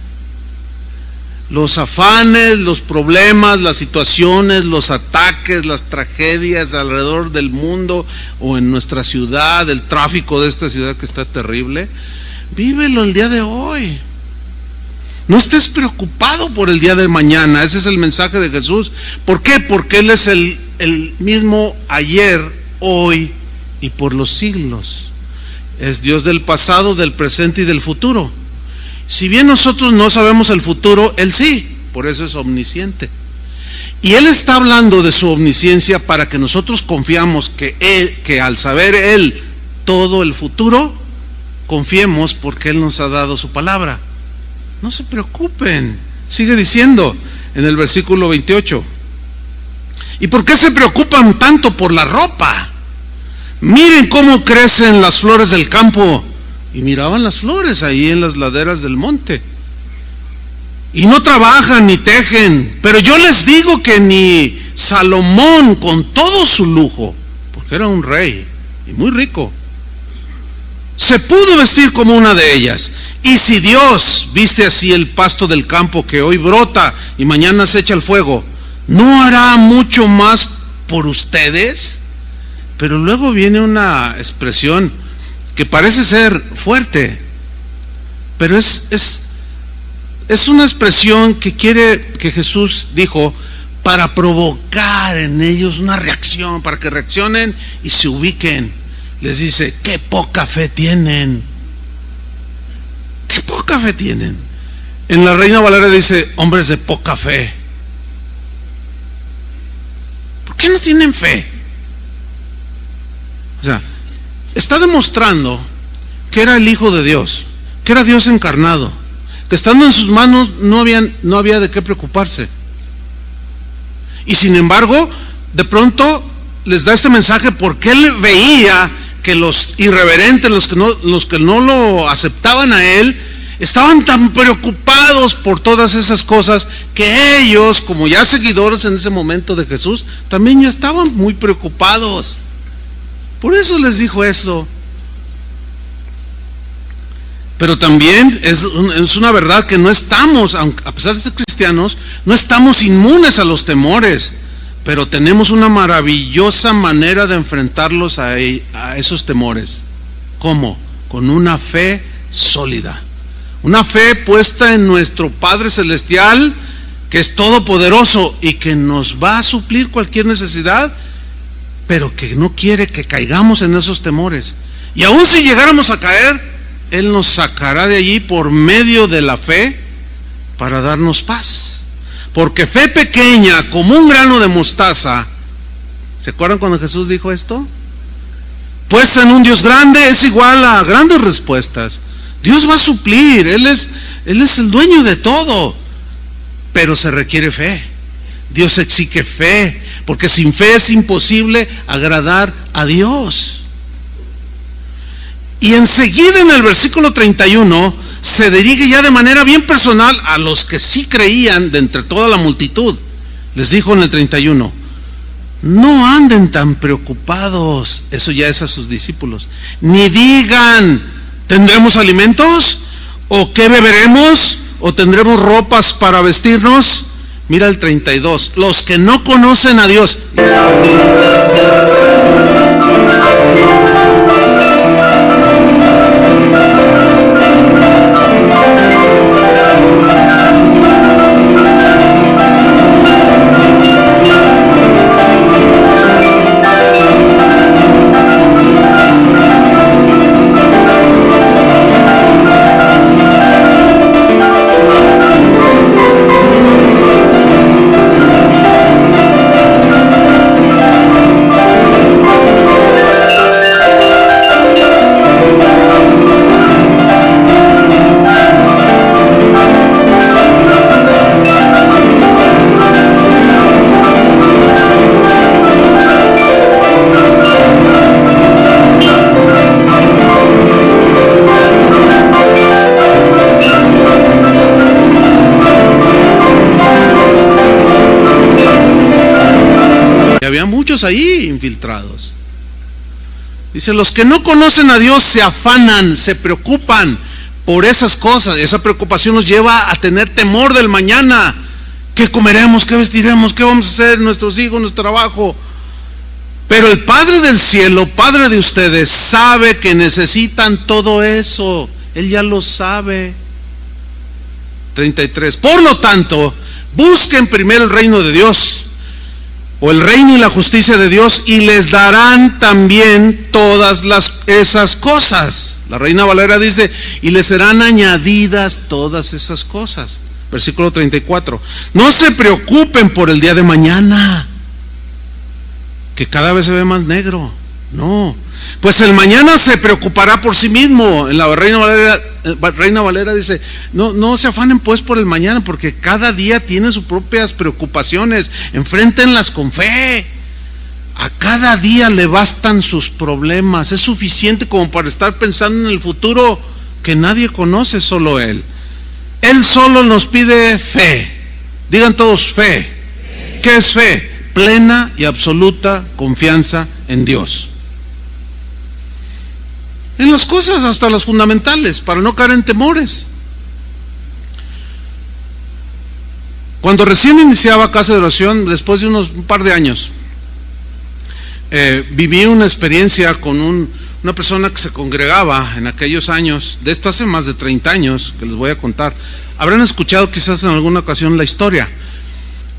Los afanes, los problemas, las situaciones, los ataques, las tragedias alrededor del mundo o en nuestra ciudad, el tráfico de esta ciudad que está terrible, vívelo el día de hoy. No estés preocupado por el día de mañana. Ese es el mensaje de Jesús. ¿Por qué? Porque Él es el mismo ayer, hoy y por los siglos. Es Dios del pasado, del presente y del futuro. Si bien nosotros no sabemos el futuro, Él sí, por eso es omnisciente. Y Él está hablando de su omnisciencia para que nosotros confiamos que al saber Él todo el futuro, confiemos porque Él nos ha dado su palabra. No se preocupen. Sigue diciendo en el versículo 28. ¿Y por qué se preocupan tanto por la ropa? Miren cómo crecen las flores del campo. Y miraban las flores ahí en las laderas del monte. Y no trabajan ni tejen. Pero yo les digo que ni Salomón, con todo su lujo, porque era un rey y muy rico, se pudo vestir como una de ellas. Y si Dios viste así el pasto del campo, que hoy brota y mañana se echa al fuego, ¿no hará mucho más por ustedes? Pero luego viene una expresión que parece ser fuerte, pero es una expresión que Jesús dijo para provocar en ellos una reacción, para que reaccionen y se ubiquen. Les dice: qué poca fe tienen. Qué poca fe tienen. En la Reina Valera dice: hombres de poca fe. ¿Por qué no tienen fe? O sea, está demostrando que era el Hijo de Dios, que era Dios encarnado, que estando en sus manos no había de qué preocuparse. Y sin embargo, de pronto les da este mensaje porque Él veía que los irreverentes, los que no lo aceptaban a Él, estaban tan preocupados por todas esas cosas que ellos, como ya seguidores en ese momento de Jesús, también ya estaban muy preocupados. Por eso les dijo esto. Pero también es una verdad que no estamos, a pesar de ser cristianos, no estamos inmunes a los temores, pero tenemos una maravillosa manera de enfrentarlos a esos temores. ¿Cómo? Con una fe sólida, una fe puesta en nuestro Padre Celestial, que es todopoderoso y que nos va a suplir cualquier necesidad, pero que no quiere que caigamos en esos temores. Y aun si llegáramos a caer, Él nos sacará de allí por medio de la fe para darnos paz. Porque fe pequeña como un grano de mostaza, ¿se acuerdan cuando Jesús dijo esto? Puesta en un Dios grande es igual a grandes respuestas. Dios va a suplir, Él es el dueño de todo, pero se requiere fe. Dios exige fe, porque sin fe es imposible agradar a Dios. Y enseguida en el versículo 31 se dirige ya de manera bien personal a los que sí creían de entre toda la multitud. Les dijo en el 31: no anden tan preocupados, eso ya es a sus discípulos, ni digan: ¿tendremos alimentos? ¿O qué beberemos? ¿O tendremos ropas para vestirnos? Mira el 32, los que no conocen a Dios. Había muchos ahí infiltrados. Dice: los que no conocen a Dios se afanan, se preocupan por esas cosas. Esa preocupación nos lleva a tener temor del mañana. ¿Qué comeremos? ¿Qué vestiremos? ¿Qué vamos a hacer? Nuestros hijos, nuestro trabajo. Pero el Padre del cielo, Padre de ustedes, sabe que necesitan todo eso. Él ya lo sabe. 33. Por lo tanto, busquen primero el reino de Dios, o el reino y la justicia de Dios, y les darán también todas esas cosas. La Reina Valera dice, y les serán añadidas todas esas cosas. Versículo 34. No se preocupen por el día de mañana, que cada vez se ve más negro. No, pues el mañana se preocupará por sí mismo. En la Reina Valera dice, no se afanen pues por el mañana, porque cada día tiene sus propias preocupaciones. Enfréntenlas con fe. A cada día le bastan sus problemas. Es suficiente como para estar pensando en el futuro que nadie conoce, solo Él. Él solo nos pide fe. Digan todos fe. ¿Qué es fe? Plena y absoluta confianza en Dios. En las cosas, hasta las fundamentales, para no caer en temores. Cuando recién iniciaba Casa de Oración, después de un par de años, viví una experiencia con una persona que se congregaba en aquellos años, de esto hace más de 30 años, que les voy a contar. Habrán escuchado quizás en alguna ocasión la historia,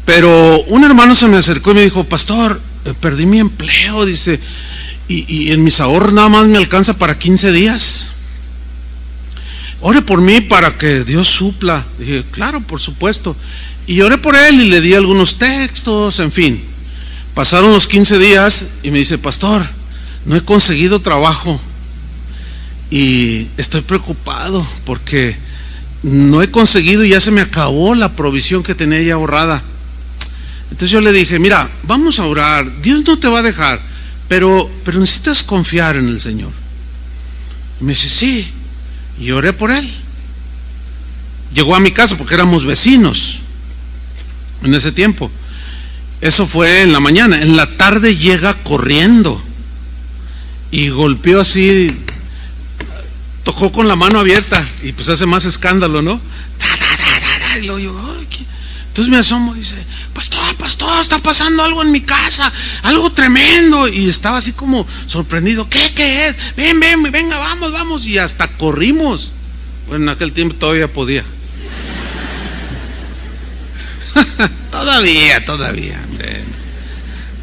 pero un hermano se me acercó y me dijo, pastor, perdí mi empleo, dice, y en mis ahorros nada más me alcanza para 15 días. Ore por mí para que Dios supla. Dije, claro, por supuesto. Y oré por él y le di algunos textos, en fin. Pasaron los 15 días y me dice, pastor, no he conseguido trabajo y estoy preocupado porque no he conseguido y ya se me acabó la provisión que tenía ya ahorrada. Entonces yo le dije, mira, vamos a orar, Dios no te va a dejar, pero necesitas confiar en el Señor. Y me dice, sí, y oré por él. Llegó a mi casa porque éramos vecinos en ese tiempo. Eso fue en la mañana. En la tarde llega corriendo y golpeó así, tocó con la mano abierta y pues hace más escándalo, ¿no? Y luego yo, entonces me asomo y dice, pastor, está pasando algo en mi casa, algo tremendo. Y estaba así como sorprendido. ¿Qué es? Venga, vamos. Y hasta corrimos. Bueno, en aquel tiempo todavía podía. Todavía.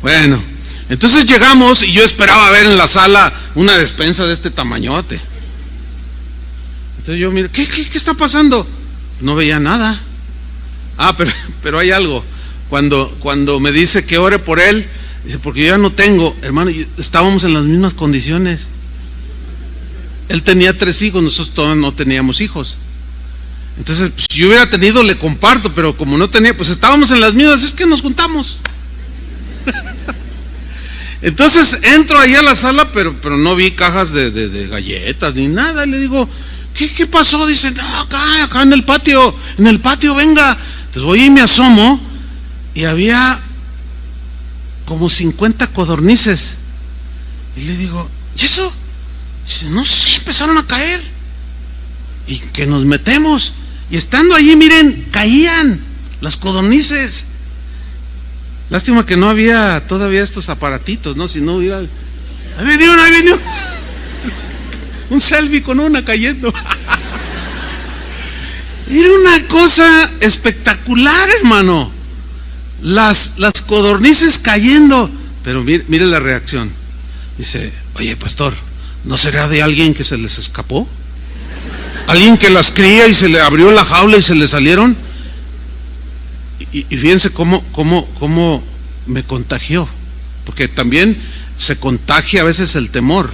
Bueno, entonces llegamos y yo esperaba ver en la sala una despensa de este tamañote. Entonces yo miro, ¿qué está pasando? No veía nada. Pero hay algo. Cuando me dice que ore por él, dice, porque yo ya no tengo, hermano, estábamos en las mismas condiciones. Él tenía 3 hijos, nosotros todavía no teníamos hijos. Entonces, pues, si yo hubiera tenido, le comparto, pero como no tenía, pues estábamos en las mismas, es que nos juntamos. Entonces entro ahí a la sala, pero no vi cajas de galletas ni nada. Y le digo, ¿qué pasó? Dice, no, acá en el patio, venga. Entonces voy y me asomo y había como 50 codornices. Y le digo, ¿y eso? Dice, no sé, empezaron a caer. Y que nos metemos. Y estando allí, miren, caían las codornices. Lástima que no había todavía estos aparatitos, ¿no? Si no hubiera... Ahí venía un selfie con una cayendo. Era una cosa espectacular, hermano. Las codornices cayendo. Pero mire la reacción. Dice, oye, pastor, ¿no será de alguien que se les escapó? ¿Alguien que las cría y se le abrió la jaula y se le salieron? Y fíjense cómo me contagió. Porque también se contagia a veces el temor.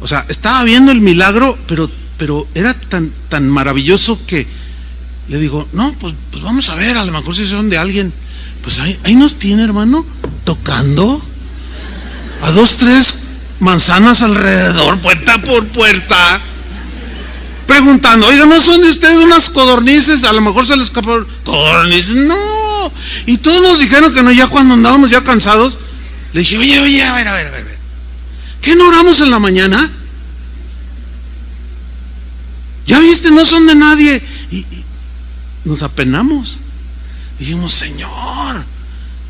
O sea, estaba viendo el milagro, pero era tan maravilloso que le digo, no, pues vamos a ver, a lo mejor si son de alguien. Pues ahí nos tiene, hermano, tocando a 2, 3 manzanas alrededor, puerta por puerta, preguntando, oiga, ¿no son de ustedes unas codornices? A lo mejor se les escaparon. Codornices, no. Y todos nos dijeron que no. Ya cuando andábamos ya cansados, le dije, oye, a ver, ¿qué no oramos en la mañana? Ya viste, no son de nadie. Y nos apenamos. Dijimos, Señor,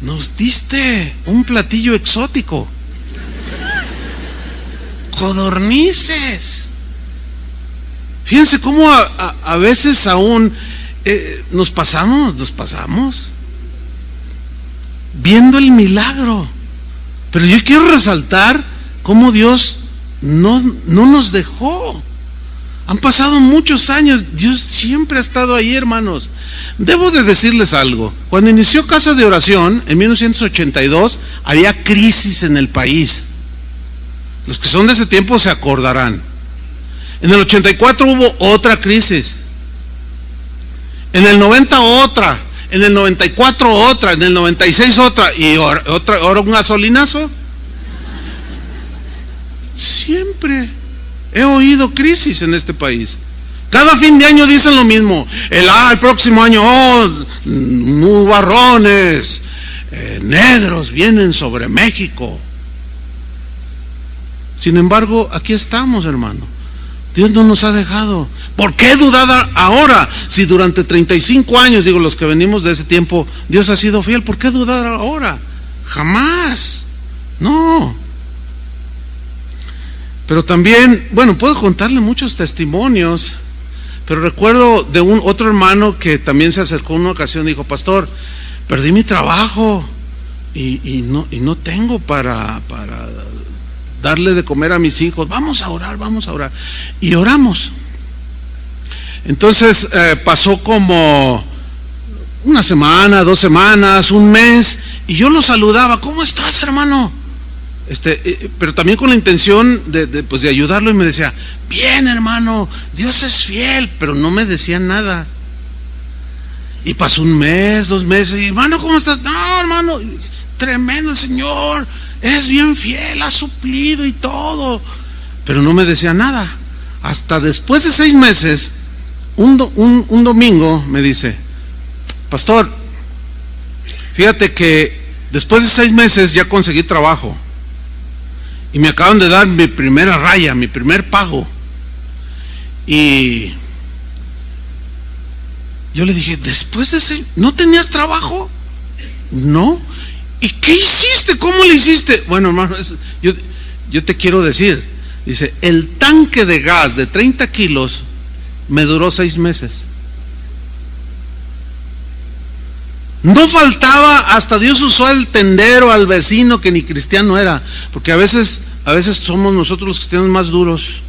nos diste un platillo exótico. Codornices. Fíjense cómo a veces aún nos pasamos viendo el milagro. Pero yo quiero resaltar cómo Dios no nos dejó. Han pasado muchos años, Dios siempre ha estado ahí, hermanos. Debo de decirles algo. Cuando inició Casa de Oración, en 1982, había crisis en el país. Los que son de ese tiempo se acordarán. En el 84 hubo otra crisis. En el 90 otra. En el 94 otra. En el 96 otra. Y ahora un gasolinazo. Siempre he oído crisis en este país. Cada fin de año dicen lo mismo. El próximo año, nubarrones negros vienen sobre México. Sin embargo, aquí estamos, hermano. Dios no nos ha dejado. ¿Por qué dudar ahora? Si durante 35 años, digo, los que venimos de ese tiempo, Dios ha sido fiel, ¿por qué dudar ahora? Jamás. No. Pero también, bueno, puedo contarle muchos testimonios, pero recuerdo de otro hermano que también se acercó en una ocasión y dijo: pastor, perdí mi trabajo y no tengo para darle de comer a mis hijos. Vamos a orar. Y oramos. Entonces pasó como una semana, 2 semanas, un mes, y yo lo saludaba: ¿cómo estás, hermano? Pero también con la intención de ayudarlo, y me decía: bien, hermano, Dios es fiel, pero no me decía nada. Y pasó un mes, 2 meses, y hermano, ¿cómo estás? No, hermano, tremendo el Señor, es bien fiel, ha suplido y todo, pero no me decía nada. Hasta después de 6 meses, un domingo me dice: pastor, fíjate que después de 6 meses ya conseguí trabajo y me acaban de dar mi primera raya, mi primer pago. Y yo le dije: después de 6, ¿no tenías trabajo? No. ¿Y qué hiciste? ¿Cómo le hiciste? Bueno, hermano, yo te quiero decir, dice, el tanque de gas de 30 kilos me duró 6 meses. No faltaba, hasta Dios usó al tendero, al vecino que ni cristiano era, porque a veces somos nosotros los cristianos más duros.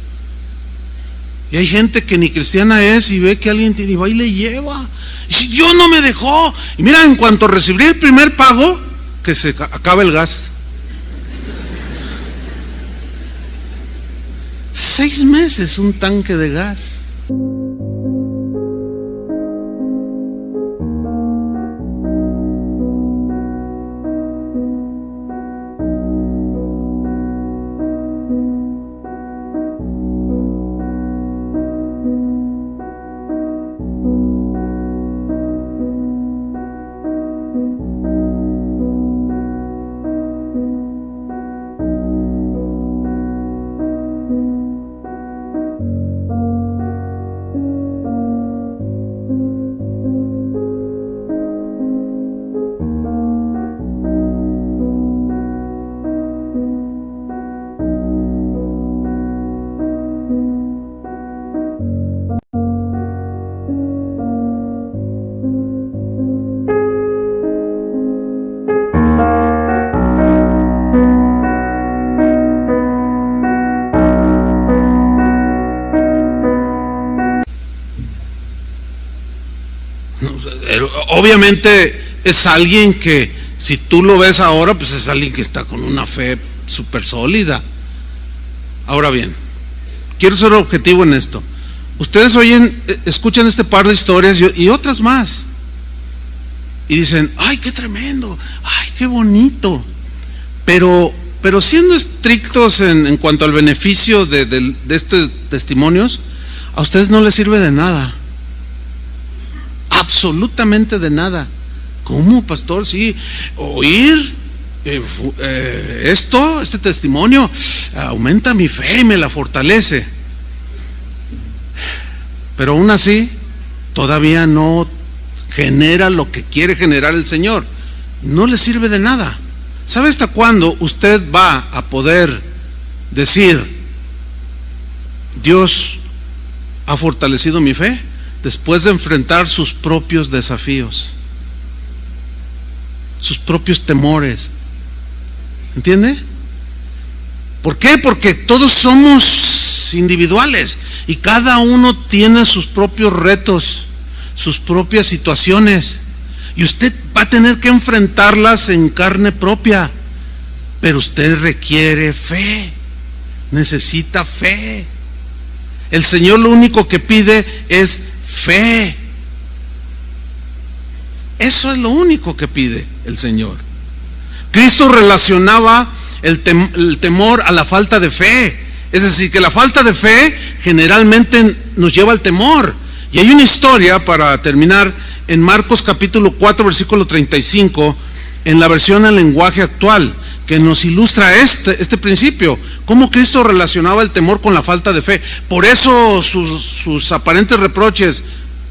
Y hay gente que ni cristiana es y ve que alguien tiene y va y le lleva. Y si Dios no me dejó, y mira, en cuanto recibí el primer pago, que se acaba el gas. 6 meses un tanque de gas. Obviamente es alguien que, si tú lo ves ahora, pues es alguien que está con una fe súper sólida. Ahora bien, quiero ser objetivo en esto. Ustedes escuchan este par de historias y otras más, y dicen: ay, qué tremendo, ay, qué bonito. Pero siendo estrictos en cuanto al beneficio de estos testimonios, a ustedes no les sirve de nada. Absolutamente de nada. ¿Cómo, pastor? Sí, oír este testimonio aumenta mi fe y me la fortalece. Pero aún así, todavía no genera lo que quiere generar el Señor. No le sirve de nada. ¿Sabe hasta cuándo usted va a poder decir: Dios ha fortalecido mi fe? después de enfrentar sus propios desafíos, sus propios temores. ¿Entiende? ¿Por qué? Porque todos somos individuales y cada uno tiene sus propios retos, sus propias situaciones, y usted va a tener que enfrentarlas en carne propia. Pero usted requiere fe, necesita fe. El Señor lo único que pide es fe. Eso es lo único que pide el Señor. Cristo relacionaba el temor a la falta de fe. Es decir, que la falta de fe generalmente nos lleva al temor. Y hay una historia, para terminar, en Marcos capítulo 4, versículo 35, en la versión en lenguaje actual, que nos ilustra este principio, cómo Cristo relacionaba el temor con la falta de fe. Por eso sus aparentes reproches: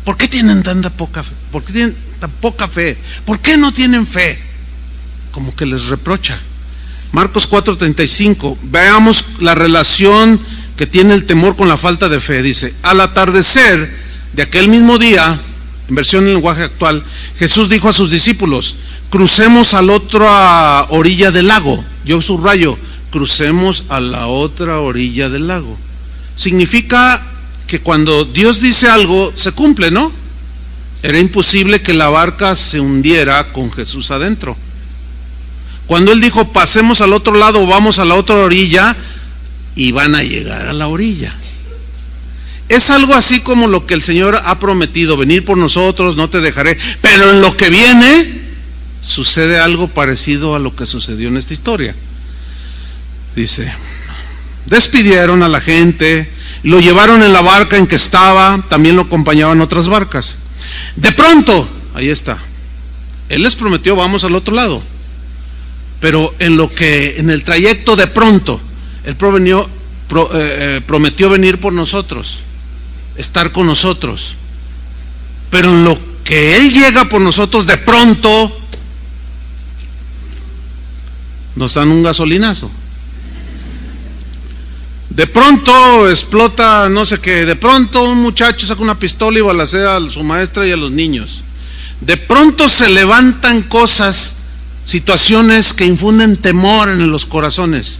¿por qué tienen tanta poca fe? ¿Por qué tienen tan poca fe? ¿Por qué no tienen fe? Como que les reprocha. Marcos 4:35, veamos la relación que tiene el temor con la falta de fe. Dice: al atardecer de aquel mismo día, en versión en lenguaje actual, Jesús dijo a sus discípulos: crucemos a la otra orilla del lago. Yo subrayo: crucemos a la otra orilla del lago. Significa que cuando Dios dice algo, se cumple, ¿no? Era imposible que la barca se hundiera con Jesús adentro. Cuando Él dijo: pasemos al otro lado, vamos a la otra orilla, iban a llegar a la orilla. Es algo así como lo que el Señor ha prometido: venir por nosotros, no te dejaré. Pero en lo que viene sucede algo parecido a lo que sucedió en esta historia. Dice: despidieron a la gente, lo llevaron en la barca en que estaba, también lo acompañaban otras barcas. De pronto, ahí está, Él les prometió: vamos al otro lado. Pero en el trayecto, de pronto, Él prometió venir por nosotros, estar con nosotros. Pero en lo que Él llega por nosotros, de pronto nos dan un gasolinazo. De pronto explota no sé qué. De pronto un muchacho saca una pistola y balacea a su maestra y a los niños. De pronto se levantan cosas, situaciones que infunden temor en los corazones.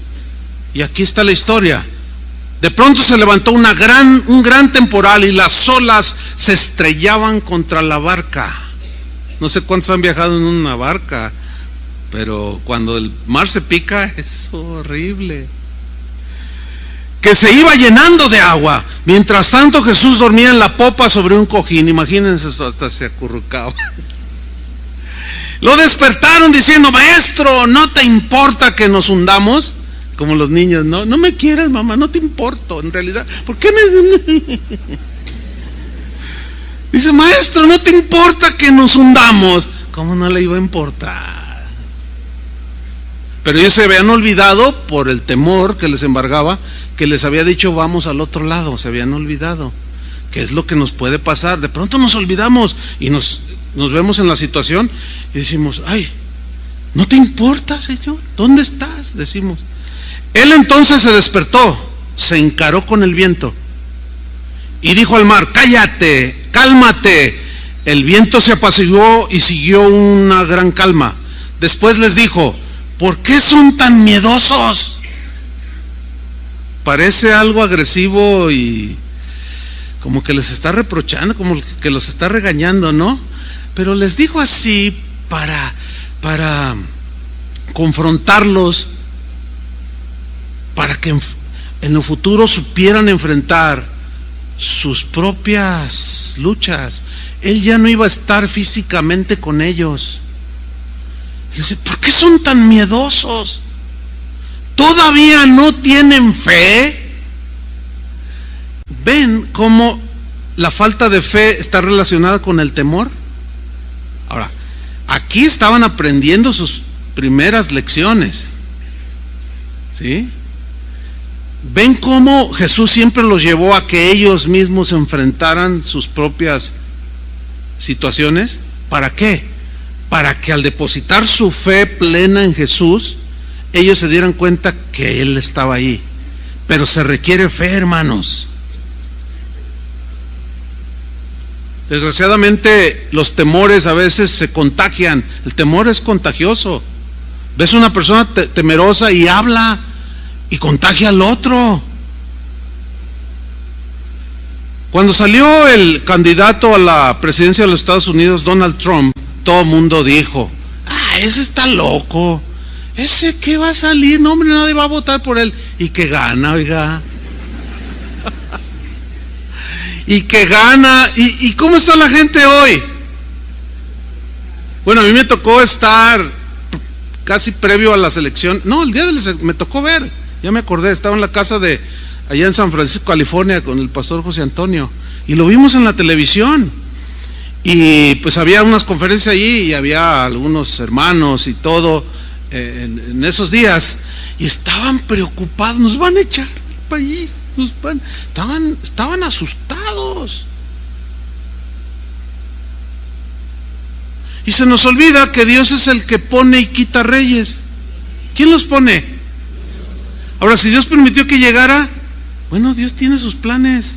Y aquí está la historia. De pronto se levantó un gran temporal y las olas se estrellaban contra la barca. No sé cuántos han viajado en una barca, pero cuando el mar se pica es horrible. Que se iba llenando de agua. Mientras tanto, Jesús dormía en la popa sobre un cojín. Imagínense, hasta se acurrucaba. Lo despertaron diciendo: maestro, ¿no te importa que nos hundamos? Como los niños: no me quieres, mamá, no te importo. En realidad, ¿por qué me...? Dice: maestro, ¿no te importa que nos hundamos? ¿Cómo no le iba a importar? Pero ellos se habían olvidado, por el temor que les embargaba, que les había dicho: vamos al otro lado. Se habían olvidado. ¿Qué es lo que nos puede pasar? De pronto nos olvidamos y nos vemos en la situación y decimos: ay, ¿no te importa, Señor? ¿Dónde estás? Decimos. Él entonces se despertó, se encaró con el viento y dijo al mar: cállate, cálmate. El viento se apaciguó y siguió una gran calma. Después les dijo: ¿por qué son tan miedosos? Parece algo agresivo y como que les está reprochando, como que los está regañando, ¿no? Pero les dijo así para confrontarlos, para que en el futuro supieran enfrentar sus propias luchas. Él ya no iba a estar físicamente con ellos. Y dice: ¿por qué son tan miedosos? ¿Todavía no tienen fe? ¿Ven cómo la falta de fe está relacionada con el temor? Ahora, aquí estaban aprendiendo sus primeras lecciones, ¿sí? ¿Ven cómo Jesús siempre los llevó a que ellos mismos enfrentaran sus propias situaciones? ¿Para qué? Para que al depositar su fe plena en Jesús, ellos se dieran cuenta que Él estaba ahí. Pero se requiere fe, hermanos. Desgraciadamente los temores a veces se contagian. El temor es contagioso. Ves una persona temerosa y habla y contagia al otro. Cuando salió el candidato a la presidencia de los Estados Unidos, Donald Trump, todo el mundo dijo: ese está loco, ese que va a salir, no hombre, nadie va a votar por él. Y que gana, oiga. Y que gana. ¿Y cómo está la gente hoy? Bueno, a mí me tocó estar casi previo a las elecciones. No, el día de las me tocó ver, ya me acordé, estaba en la casa de allá en San Francisco, California, con el pastor José Antonio, y lo vimos en la televisión. Y pues había unas conferencias allí y había algunos hermanos y todo en esos días, y estaban preocupados: nos van a echar del país, estaban asustados. Y se nos olvida que Dios es el que pone y quita reyes. ¿Quién los pone? Ahora, si Dios permitió que llegara, bueno, Dios tiene sus planes,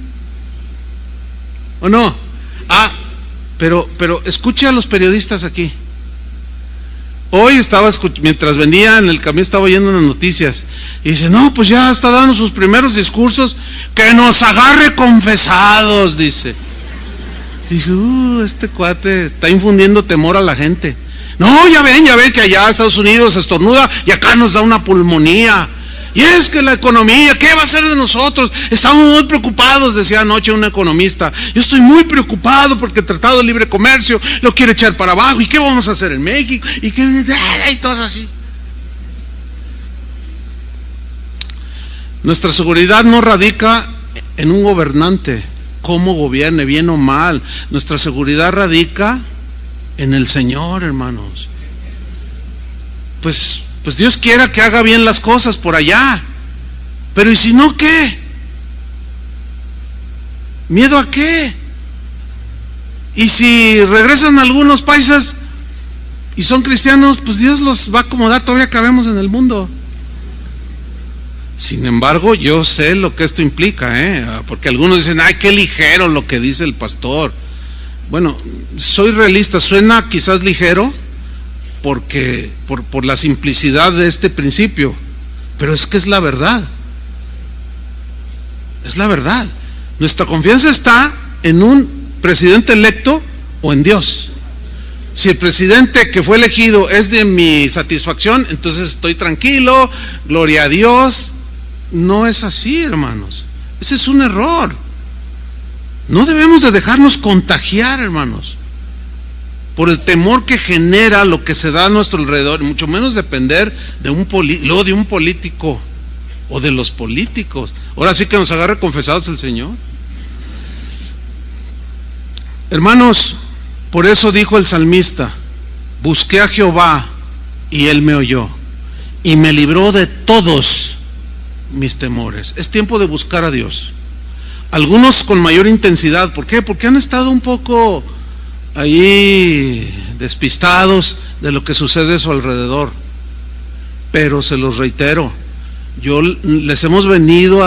¿o no? Pero escuche a los periodistas aquí. Hoy mientras venía en el camino, estaba oyendo unas noticias y dice: no, pues ya está dando sus primeros discursos, que nos agarre confesados, dice. Dije: este cuate está infundiendo temor a la gente. No, ya ven que allá Estados Unidos estornuda y acá nos da una pulmonía. Y es que la economía, ¿qué va a hacer de nosotros? Estamos muy preocupados, decía anoche un economista. Yo estoy muy preocupado porque el Tratado de Libre Comercio lo quiere echar para abajo. ¿Y qué vamos a hacer en México? Y todo así. Nuestra seguridad no radica en un gobernante, cómo gobierne, bien o mal. Nuestra seguridad radica en el Señor, hermanos. Pues Dios quiera que haga bien las cosas por allá, pero ¿y si no qué? ¿Miedo a qué? Y si regresan algunos paisas y son cristianos, pues Dios los va a acomodar, todavía cabemos en el mundo. Sin embargo, yo sé lo que esto implica, porque algunos dicen: ay, qué ligero lo que dice el pastor. Bueno, soy realista, suena quizás ligero porque por la simplicidad de este principio, pero es que es la verdad. Es la verdad. Nuestra confianza está en un presidente electo o en Dios. Si el presidente que fue elegido es de mi satisfacción, entonces estoy tranquilo, gloria a Dios. No es así, hermanos. Ese es un error. No debemos de dejarnos contagiar, hermanos, por el temor que genera lo que se da a nuestro alrededor, y mucho menos depender de un político o de los políticos. Ahora sí que nos agarre confesados el Señor. Hermanos, por eso dijo el salmista: busqué a Jehová y Él me oyó y me libró de todos mis temores. Es tiempo de buscar a Dios. Algunos con mayor intensidad. ¿Por qué? Porque han estado un poco ahí despistados de lo que sucede a su alrededor. Pero se los reitero, les hemos venido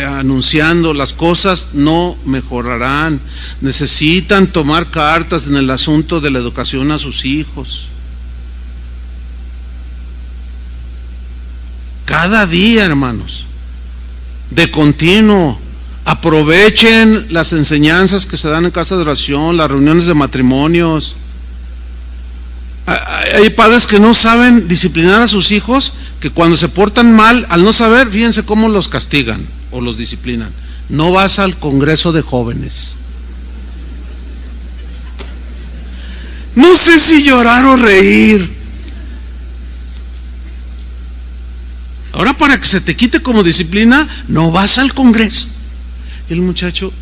anunciando: las cosas no mejorarán. Necesitan tomar cartas en el asunto de la educación a sus hijos. Cada día, hermanos, de continuo. Aprovechen las enseñanzas que se dan en casa de oración, las reuniones de matrimonios. Hay padres que no saben disciplinar a sus hijos, que cuando se portan mal, al no saber, fíjense cómo los castigan o los disciplinan. No vas al congreso de jóvenes. No sé si llorar o reír. Ahora, para que se te quite como disciplina, no vas al congreso. Y el muchacho: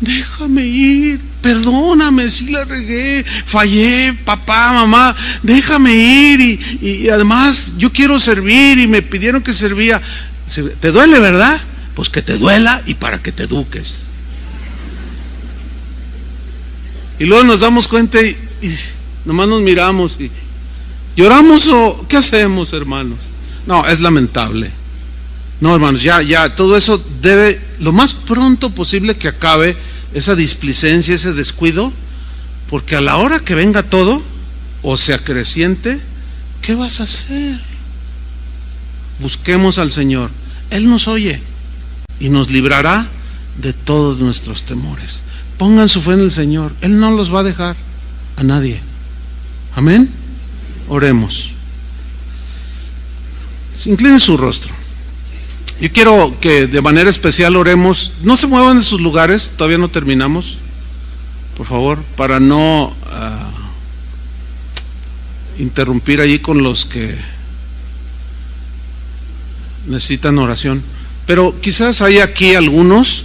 déjame ir, perdóname si la regué, fallé, papá, mamá, déjame ir, y además yo quiero servir y me pidieron que servía. ¿Te duele, verdad? Pues que te duela y para que te eduques. Y luego nos damos cuenta y nomás nos miramos y lloramos, o ¿qué hacemos, hermanos? No, es lamentable. No, hermanos, ya todo eso debe lo más pronto posible que acabe, esa displicencia, ese descuido, porque a la hora que venga todo o se acreciente, ¿qué vas a hacer? Busquemos al Señor, Él nos oye y nos librará de todos nuestros temores. Pongan su fe en el Señor, Él no los va a dejar a nadie. Amén. Oremos. Incline su rostro. Yo quiero que de manera especial oremos. No se muevan de sus lugares, todavía no terminamos, por favor, para no interrumpir allí con los que necesitan oración. Pero quizás hay aquí algunos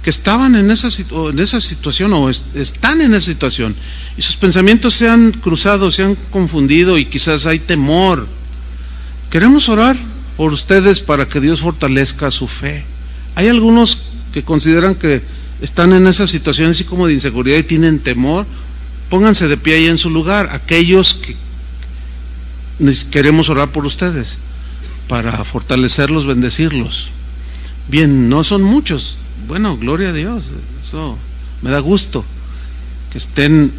que estaban en esa situación o están en esa situación y sus pensamientos se han cruzado, se han confundido y quizás hay temor. Queremos orar por ustedes para que Dios fortalezca su fe. Hay algunos que consideran que están en esa situación así como de inseguridad y tienen temor. Pónganse de pie ahí en su lugar. Aquellos que queremos orar por ustedes para fortalecerlos, bendecirlos. Bien, no son muchos. Bueno, gloria a Dios, eso me da gusto, que estén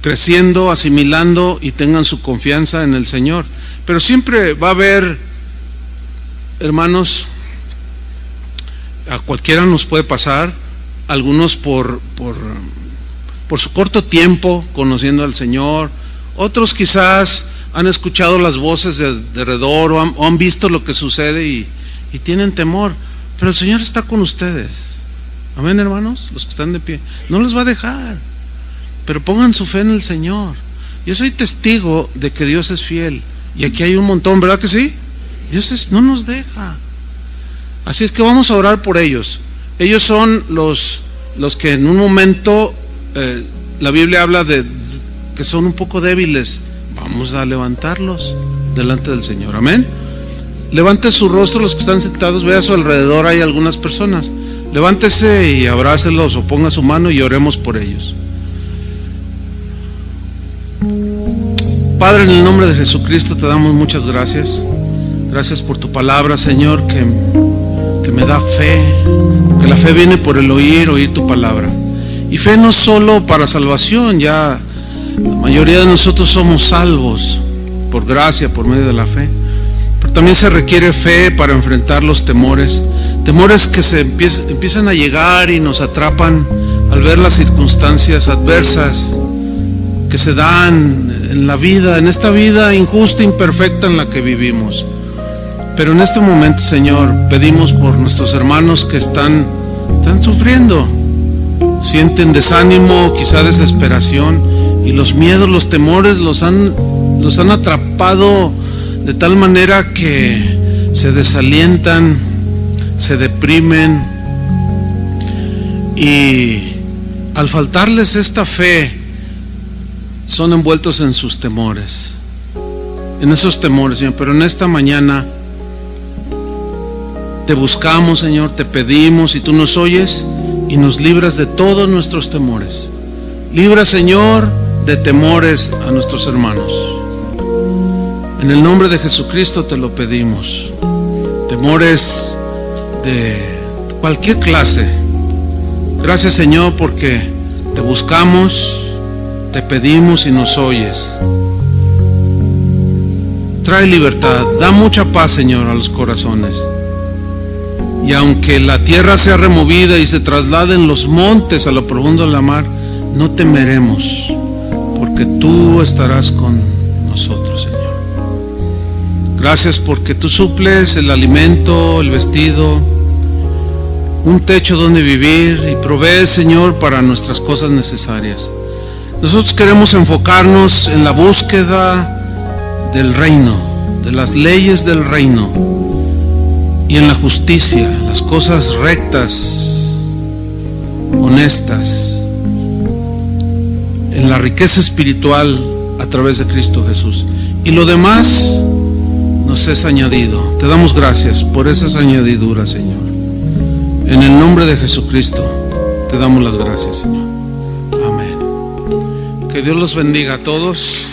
creciendo, asimilando y tengan su confianza en el Señor. Pero siempre va a haber, hermanos, a cualquiera nos puede pasar, algunos por su corto tiempo conociendo al Señor, otros quizás han escuchado las voces de alrededor o han visto lo que sucede y tienen temor, pero el Señor está con ustedes. Amén, hermanos, los que están de pie, no los va a dejar, pero pongan su fe en el Señor. Yo soy testigo de que Dios es fiel y aquí hay un montón, ¿verdad que sí? Dios no nos deja. Así es que vamos a orar por ellos. Ellos son los que en un momento la Biblia habla de que son un poco débiles. Vamos a levantarlos delante del Señor. Amén. Levante su rostro los que están sentados, vea a su alrededor, hay algunas personas. Levántese y abrácelos o ponga su mano y oremos por ellos. Padre, en el nombre de Jesucristo te damos muchas gracias. Gracias por tu palabra, Señor, que me da fe, porque la fe viene por el oír tu palabra. Y fe no solo para salvación, ya la mayoría de nosotros somos salvos por gracia, por medio de la fe. Pero también se requiere fe para enfrentar los temores que se empiezan a llegar y nos atrapan al ver las circunstancias adversas que se dan en la vida, en esta vida injusta e imperfecta en la que vivimos. Pero en este momento, Señor, pedimos por nuestros hermanos que están sufriendo, sienten desánimo, quizá desesperación, y los miedos, los temores los han atrapado de tal manera que se desalientan, se deprimen, y al faltarles esta fe son envueltos en sus temores, en esos temores, Señor. Pero en esta mañana te buscamos, Señor, te pedimos, y tú nos oyes y nos libras de todos nuestros temores. Libra, Señor, de temores a nuestros hermanos. En el nombre de Jesucristo te lo pedimos. Temores de cualquier clase. Gracias, Señor, porque te buscamos, te pedimos y nos oyes. Trae libertad, da mucha paz, Señor, a los corazones. Y aunque la tierra sea removida y se trasladen los montes a lo profundo de la mar, no temeremos, porque tú estarás con nosotros, Señor. Gracias porque tú suples el alimento, el vestido, un techo donde vivir, y provees, Señor, para nuestras cosas necesarias. Nosotros queremos enfocarnos en la búsqueda del reino, de las leyes del reino, y en la justicia, las cosas rectas, honestas, en la riqueza espiritual a través de Cristo Jesús. Y lo demás nos es añadido. Te damos gracias por esas añadiduras, Señor. En el nombre de Jesucristo te damos las gracias, Señor. Amén. Que Dios los bendiga a todos.